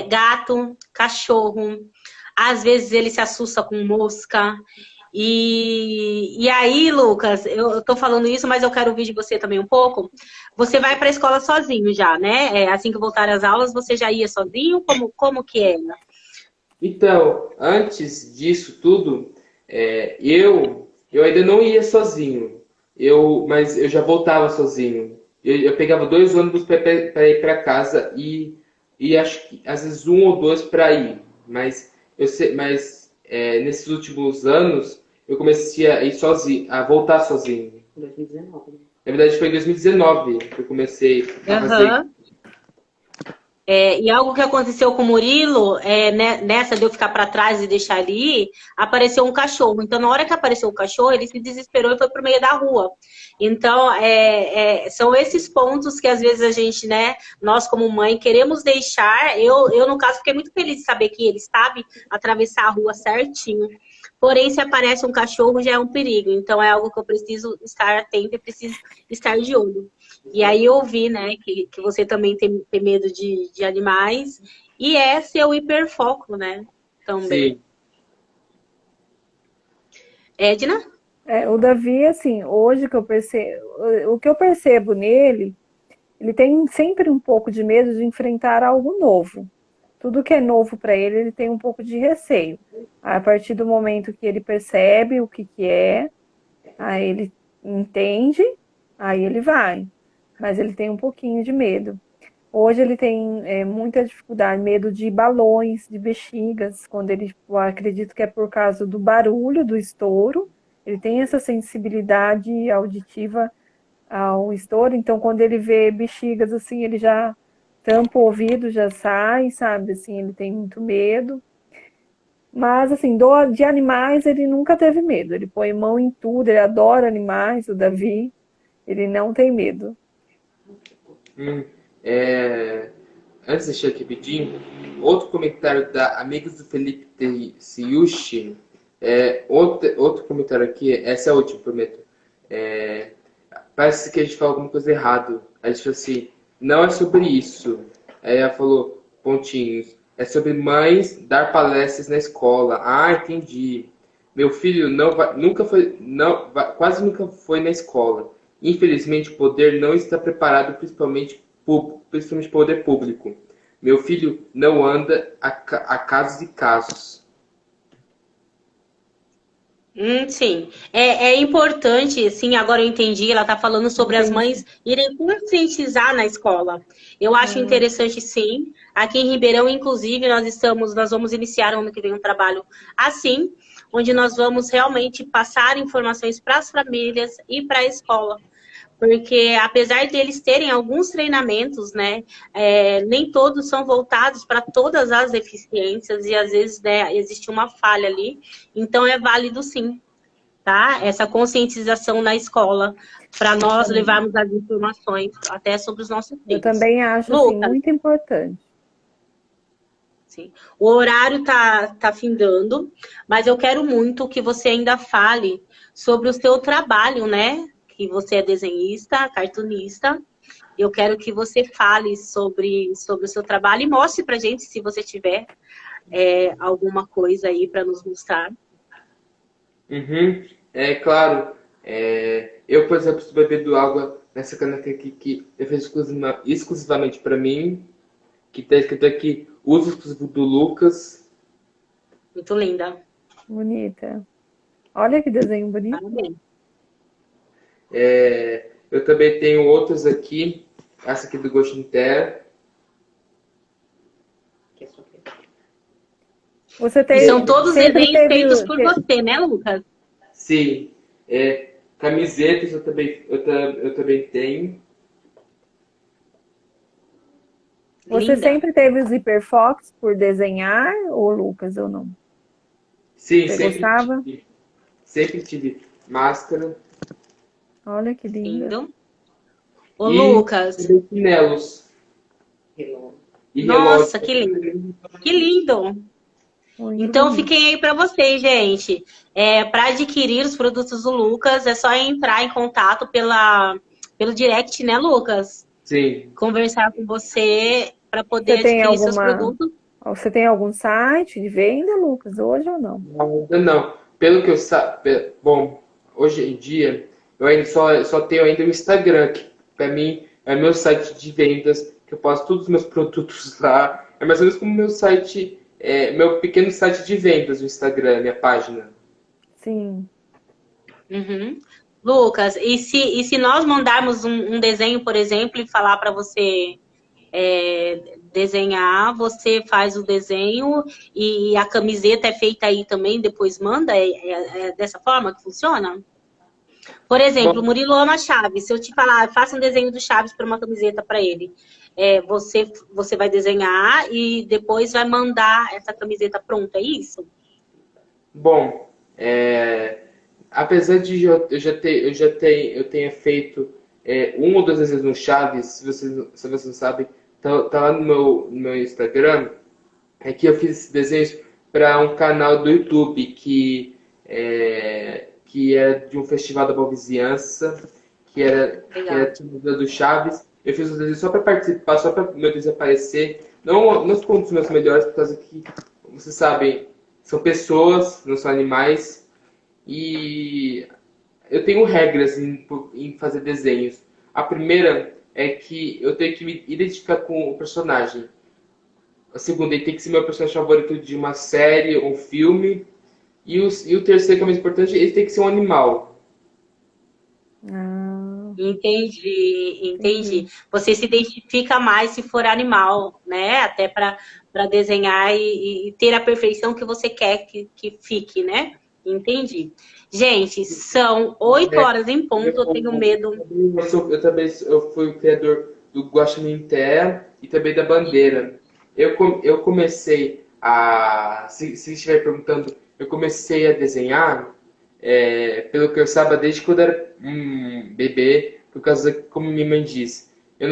Gato, cachorro. Às vezes ele se assusta com mosca. E aí, Lucas, eu tô falando isso, mas eu quero ouvir de você também um pouco. Você vai para a escola sozinho já, né? Assim que voltar às aulas, você já ia sozinho? Como que é? Então, antes disso tudo, eu ainda não ia sozinho. Mas eu já voltava sozinho. Eu pegava 2 ônibus para ir para casa e acho que às vezes um ou dois para ir. Nesses últimos anos eu comecei a ir sozinho, a voltar sozinho. 2019. Na verdade foi em 2019 que eu comecei a fazer. E algo que aconteceu com o Murilo, nessa de eu ficar para trás e deixar ele ir, apareceu um cachorro. Então, na hora que apareceu o cachorro, ele se desesperou e foi pro meio da rua. Então, são esses pontos que às vezes a gente, né, nós como mãe, queremos deixar. Eu, no caso, fiquei muito feliz de saber que ele sabe atravessar a rua certinho. Porém, se aparece um cachorro, já é um perigo. Então, é algo que eu preciso estar atenta e preciso estar de olho. E aí eu vi, né, que você também tem medo de animais. E é seu hiperfoco, né? Também. Sim. Edna? O Davi, assim, hoje o que eu percebo nele, ele tem sempre um pouco de medo de enfrentar algo novo. Tudo que é novo para ele, ele tem um pouco de receio. A partir do momento que ele percebe o que é, aí ele entende, aí ele vai. Mas ele tem um pouquinho de medo. Hoje ele tem muita dificuldade, medo de balões, de bexigas, quando eu acredito que é por causa do barulho, do estouro. Ele tem essa sensibilidade auditiva ao estouro, então quando ele vê bexigas assim, ele já tampa o ouvido, já sai, sabe? Assim, ele tem muito medo. Mas, assim, de animais ele nunca teve medo. Ele põe mão em tudo, ele adora animais, o Davi. Ele não tem medo. Antes de deixar aqui rapidinho, outro comentário da Amigos do Felipe Tessiushi. Outro comentário aqui, essa é a última, prometo. Parece que a gente falou alguma coisa errada. A gente falou assim, não é sobre isso. Aí ela falou, pontinhos, é sobre mães dar palestras na escola. Ah, entendi. Meu filho quase nunca foi na escola. Infelizmente, o poder não está preparado, principalmente poder público. Meu filho não anda a casos e casos. Sim. É importante, sim, agora eu entendi, ela está falando sobre as Entendi. mães irem conscientizar na escola. Eu acho Ah, interessante, sim. Aqui em Ribeirão, inclusive, nós vamos iniciar ano que vem um trabalho assim, onde nós vamos realmente passar informações para as famílias e para a escola. Porque apesar deles terem alguns treinamentos, né, nem todos são voltados para todas as deficiências e às vezes, né, existe uma falha ali. Então é válido sim, tá? Essa conscientização na escola para nós tam- levarmos as informações até sobre os nossos eu filhos. também acho assim Lucas, muito importante. sim, o horário tá findando, mas eu quero muito que você ainda fale sobre o seu trabalho, né? Que você é desenhista, cartunista. Eu quero que você fale sobre o seu trabalho e mostre pra gente, se você tiver alguma coisa aí para nos mostrar. Uhum. É claro. Eu, por exemplo, estou bebendo água nessa caneca aqui que eu fiz exclusivamente para mim, que está escrito aqui, uso exclusivo do Lucas. Muito linda. Bonita. Olha que desenho bonito. Parabéns. Eu também tenho outras aqui, essa aqui do Gostin Terra. Você E são tem, todos sempre desenhos teve, feitos por você, né, Lucas? Sim, camisetas eu também tenho. você Linda. sempre teve os hiperfoques por desenhar, ou Lucas, ou não? Sim, Você gostava? sempre tive máscara Olha que linda. Lindo. Ô, e Lucas. também chinelos e relógio. Nossa, que lindo. Que lindo. Muito Então, bonito. fiquem aí para vocês, gente. Para adquirir os produtos do Lucas, é só entrar em contato pelo direct, né, Lucas? Sim. Conversar com você para Você poder tem adquirir seus alguma, produtos. você tem algum site de venda, Lucas, hoje ou não? Ainda não. Pelo que eu bom, hoje em dia eu ainda só tenho ainda o Instagram, que para mim é meu site de vendas, que eu posto todos os meus produtos lá. É mais ou menos como meu site, meu pequeno site de vendas, o Instagram, minha página. Sim. Uhum. Lucas, e se nós mandarmos um desenho, por exemplo, e falar para você desenhar, você faz o desenho e a camiseta é feita aí também, depois manda? É dessa forma que funciona? Por exemplo, Bom, Murilo ama Chaves. Se eu te falar, faça um desenho do Chaves para uma camiseta para ele, você vai desenhar e depois vai mandar essa camiseta pronta, é isso? bom, apesar de eu tenha feito um ou duas vezes no Chaves, se vocês não sabem, tá lá no meu Instagram. É que eu fiz desenhos para um canal do YouTube que é de um festival da boa vizinhança, que era Legal. do Chaves. Eu fiz os desenhos só para participar, só para meu desenho aparecer. Não ficou um dos meus melhores, por causa que, como vocês sabem, são pessoas, não são animais. E eu tenho regras em fazer desenhos. A primeira é que eu tenho que me identificar com o personagem. A segunda, ele tem que ser meu personagem favorito de uma série ou filme. E o terceiro, que é o mais importante, ele tem que ser um animal. Ah, Entendi, entendi. entendi. Você se identifica mais se for animal, né? Até para desenhar e ter a perfeição que você quer que fique, né? Entendi. Gente, são 8 horas em ponto, eu tenho medo. Eu fui o criador do Guaxinim Terra e também da Bandeira. Eu comecei se estiver perguntando, eu comecei a desenhar, pelo que eu saiba, desde quando eu era um bebê, por causa, como minha mãe disse, eu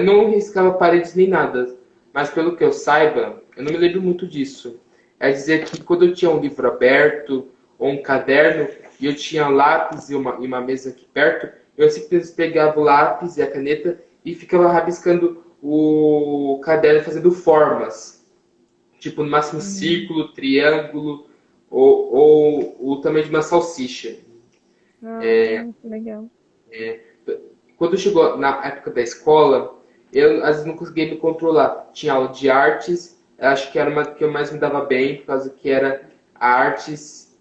não riscava paredes nem nada, mas pelo que eu saiba, eu não me lembro muito disso. É dizer que quando eu tinha um livro aberto ou um caderno e eu tinha lápis e uma mesa aqui perto, eu simplesmente pegava o lápis e a caneta e ficava rabiscando o caderno fazendo formas, tipo no máximo Hum. círculo, triângulo ou o tamanho de uma salsicha. Ah, que legal. Quando chegou na época da escola, eu às vezes não conseguia me controlar. Tinha aula de artes, eu acho que era uma que eu mais me dava bem, por causa que era artes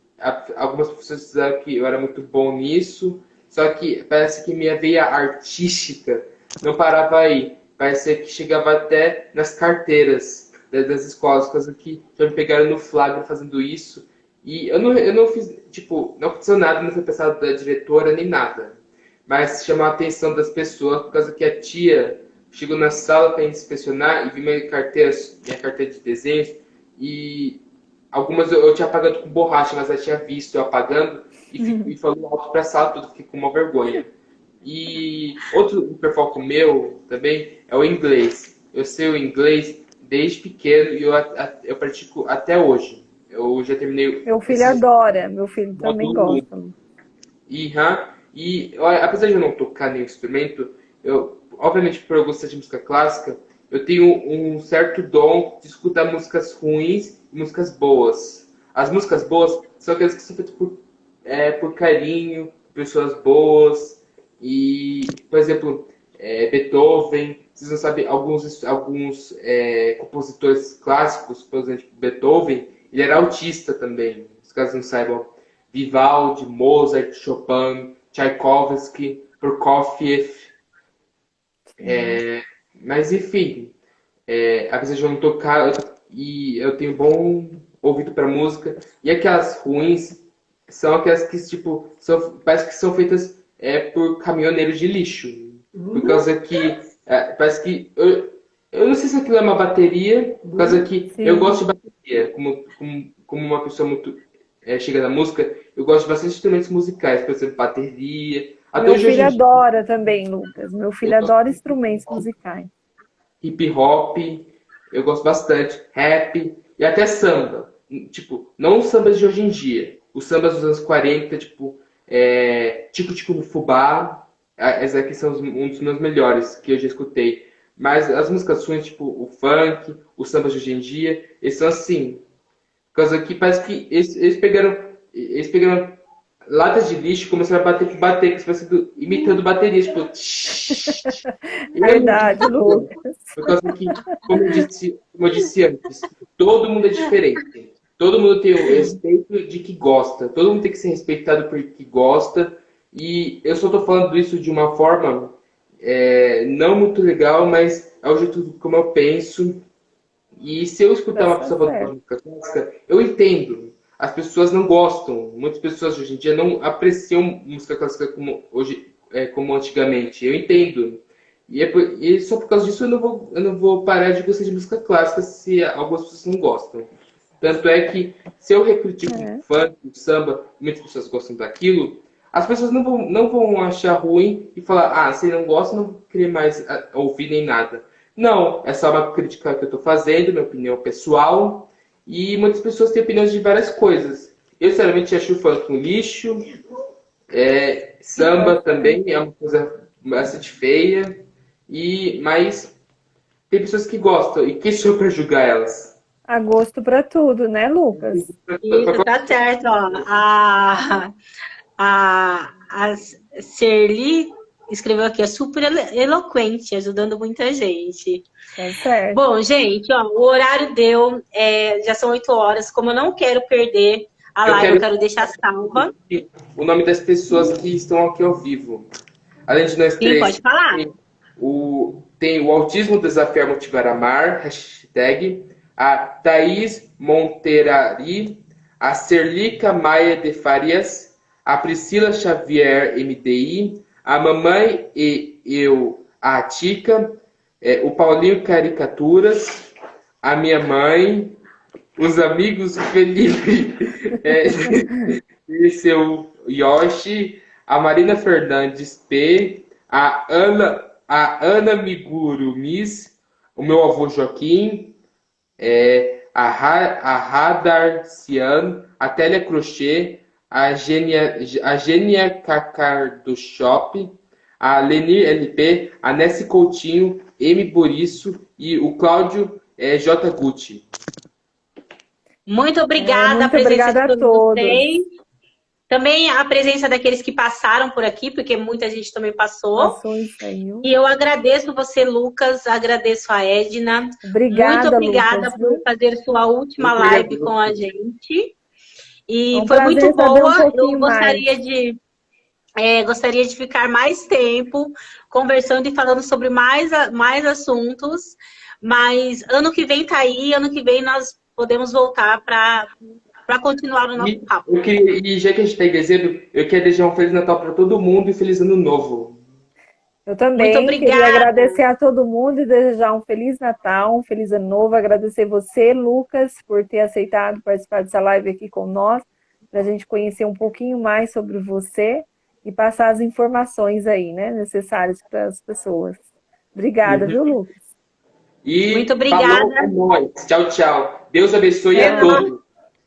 algumas pessoas disseram que eu era muito bom nisso, só que parece que minha veia artística não parava aí. Parecia que chegava até nas carteiras das escolas, coisa que já me pegaram no flagra fazendo isso. E eu não fiz, tipo, não aconteceu nada, não foi pensado da diretora nem nada. Mas chamou a atenção das pessoas por causa que a tia chegou na sala para inspecionar e viu minha carteira de desenhos, e algumas eu tinha apagado com borracha, mas ela tinha visto eu apagando e falou alto para a sala toda, fiquei com uma vergonha. E outro hiperfoco meu também é o inglês. Eu sei o inglês desde pequeno e eu pratico até hoje. Eu já terminei Meu filho esses adora, meu filho também módulos. gosta. Apesar de eu não tocar nenhum instrumento, obviamente por eu gostar de música clássica, eu tenho um certo dom de escutar músicas ruins e músicas boas. As músicas boas são aquelas que são feitas por carinho, por pessoas boas. E, por exemplo, Beethoven, vocês não sabem, alguns compositores clássicos, por exemplo, Beethoven, ele era autista também, se caso não saibam. Vivaldi, Mozart, Chopin, Tchaikovsky, Prokofiev. Mas enfim, apesar de eu não tocar, eu tenho bom ouvido para música. E aquelas ruins são aquelas que tipo, parece que são feitas por caminhoneiros de lixo. Por causa que parece que eu não sei se aquilo é uma bateria, por causa que Sim. eu gosto de bateria. Como uma pessoa muito chega na música, eu gosto de bastante instrumentos musicais, por exemplo, bateria. Até Meu hoje em filho dia, adora também, Lucas. Meu filho adora instrumentos musicais. hip hop, eu gosto bastante, rap e até samba. Tipo, não os sambas de hoje em dia, os sambas dos anos 40, tipo, Tico Tico no Fubá, esses aqui são um dos meus melhores que eu já escutei. Mas as músicas suas, tipo, o funk, os sambas de hoje em dia, eles são assim. Por causa que parece que eles pegaram latas de lixo e começaram a bater, que você imitando bateria, tipo. Verdade, Lucas. Por causa que, como eu disse antes, todo mundo é diferente. Todo mundo tem o respeito de que gosta. Todo mundo tem que ser respeitado por que gosta. E eu só tô falando isso de uma forma não muito legal, mas é o jeito como eu penso. E se eu escutar uma pessoa falando música clássica, eu entendo. As pessoas não gostam. Muitas pessoas hoje em dia não apreciam música clássica como antigamente. Eu entendo. E só por causa disso eu não vou parar de gostar de música clássica se algumas pessoas não gostam. Tanto é que se eu critico funk, samba, muitas pessoas gostam daquilo, as pessoas não vão achar ruim e falar, se não gosta, não vou querer mais ouvir nem nada. Não, é só uma crítica que eu estou fazendo, minha opinião pessoal, e muitas pessoas têm opiniões de várias coisas. Eu, sinceramente, acho o funk um lixo, samba também é uma coisa bastante feia, mas tem pessoas que gostam, e quem sou eu para julgar elas? Há gosto para tudo, né, Lucas? Isso, tá certo, ó. A Serli escreveu aqui, é super eloquente, ajudando muita gente. Tá certo. Bom, gente, ó, o horário deu, já são 8 horas. Como eu não quero perder a live, eu quero deixar salva. O nome das pessoas que estão aqui ao vivo. Além de nós três. Sim, pode falar. Tem o Autismo Desafiar Motivar Amar, hashtag, a Thaís Monterari, a Serlica Maia de Farias, a Priscila Xavier MDI, a Mamãe e eu, a Tica, o Paulinho Caricaturas, a minha mãe, os amigos Felipe e seu Yoshi, a Marina Fernandes P, a Ana Miguro Miss, o meu avô Joaquim, a Radar Cian, a Télia Crochê, a Gênia Cacar do Shop, a Lenir LP, a Nessi Coutinho, M. Boriço e o Cláudio J. Gucci. Muito obrigada, muito obrigada a todos. Vocês. Também a presença daqueles que passaram por aqui, porque muita gente também passou. Passou isso aí. E eu agradeço você, Lucas, agradeço a Edna. Obrigada, muito obrigada Lucas, por fazer sua última live com a gente. E um foi muito prazer saber um boa. Eu pouquinho gostaria de ficar mais tempo conversando e falando sobre mais assuntos. Mas ano que vem tá aí, ano que vem nós podemos voltar para continuar o nosso papo. E já que a gente está em dezembro, eu quero desejar um Feliz Natal para todo mundo e Feliz Ano Novo. Eu Muito também queria obrigada. agradecer a todo mundo e desejar um Feliz Natal, um Feliz Ano Novo. Agradecer você, Lucas, por ter aceitado participar dessa live aqui com nós, para a gente conhecer um pouquinho mais sobre você e passar as informações aí, né, necessárias para as pessoas. Obrigada, viu, Lucas? E Muito falou, obrigada. é nóis. Tchau, tchau. Deus abençoe a Tchau. todos.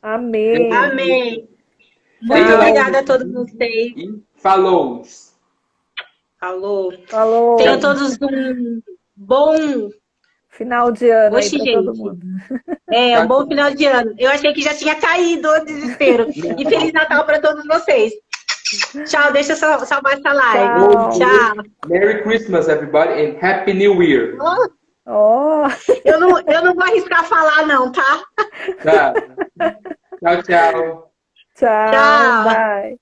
Amém. Amém. Muito Tchau. obrigada a todos vocês. E falou. Falou. Falou. Tenham todos um bom. Final de ano aí Oxi, para todo gente. mundo. Um bom final de ano. Eu achei que já tinha caído o desespero. E Feliz Natal para todos vocês. Tchau, deixa eu salvar essa live. Tchau. Tchau. Merry Christmas, everybody, and Happy New Year. Oh. Eu não vou arriscar falar, não, tá? Tá. Tchau, tchau. Tchau. Tchau. Bye.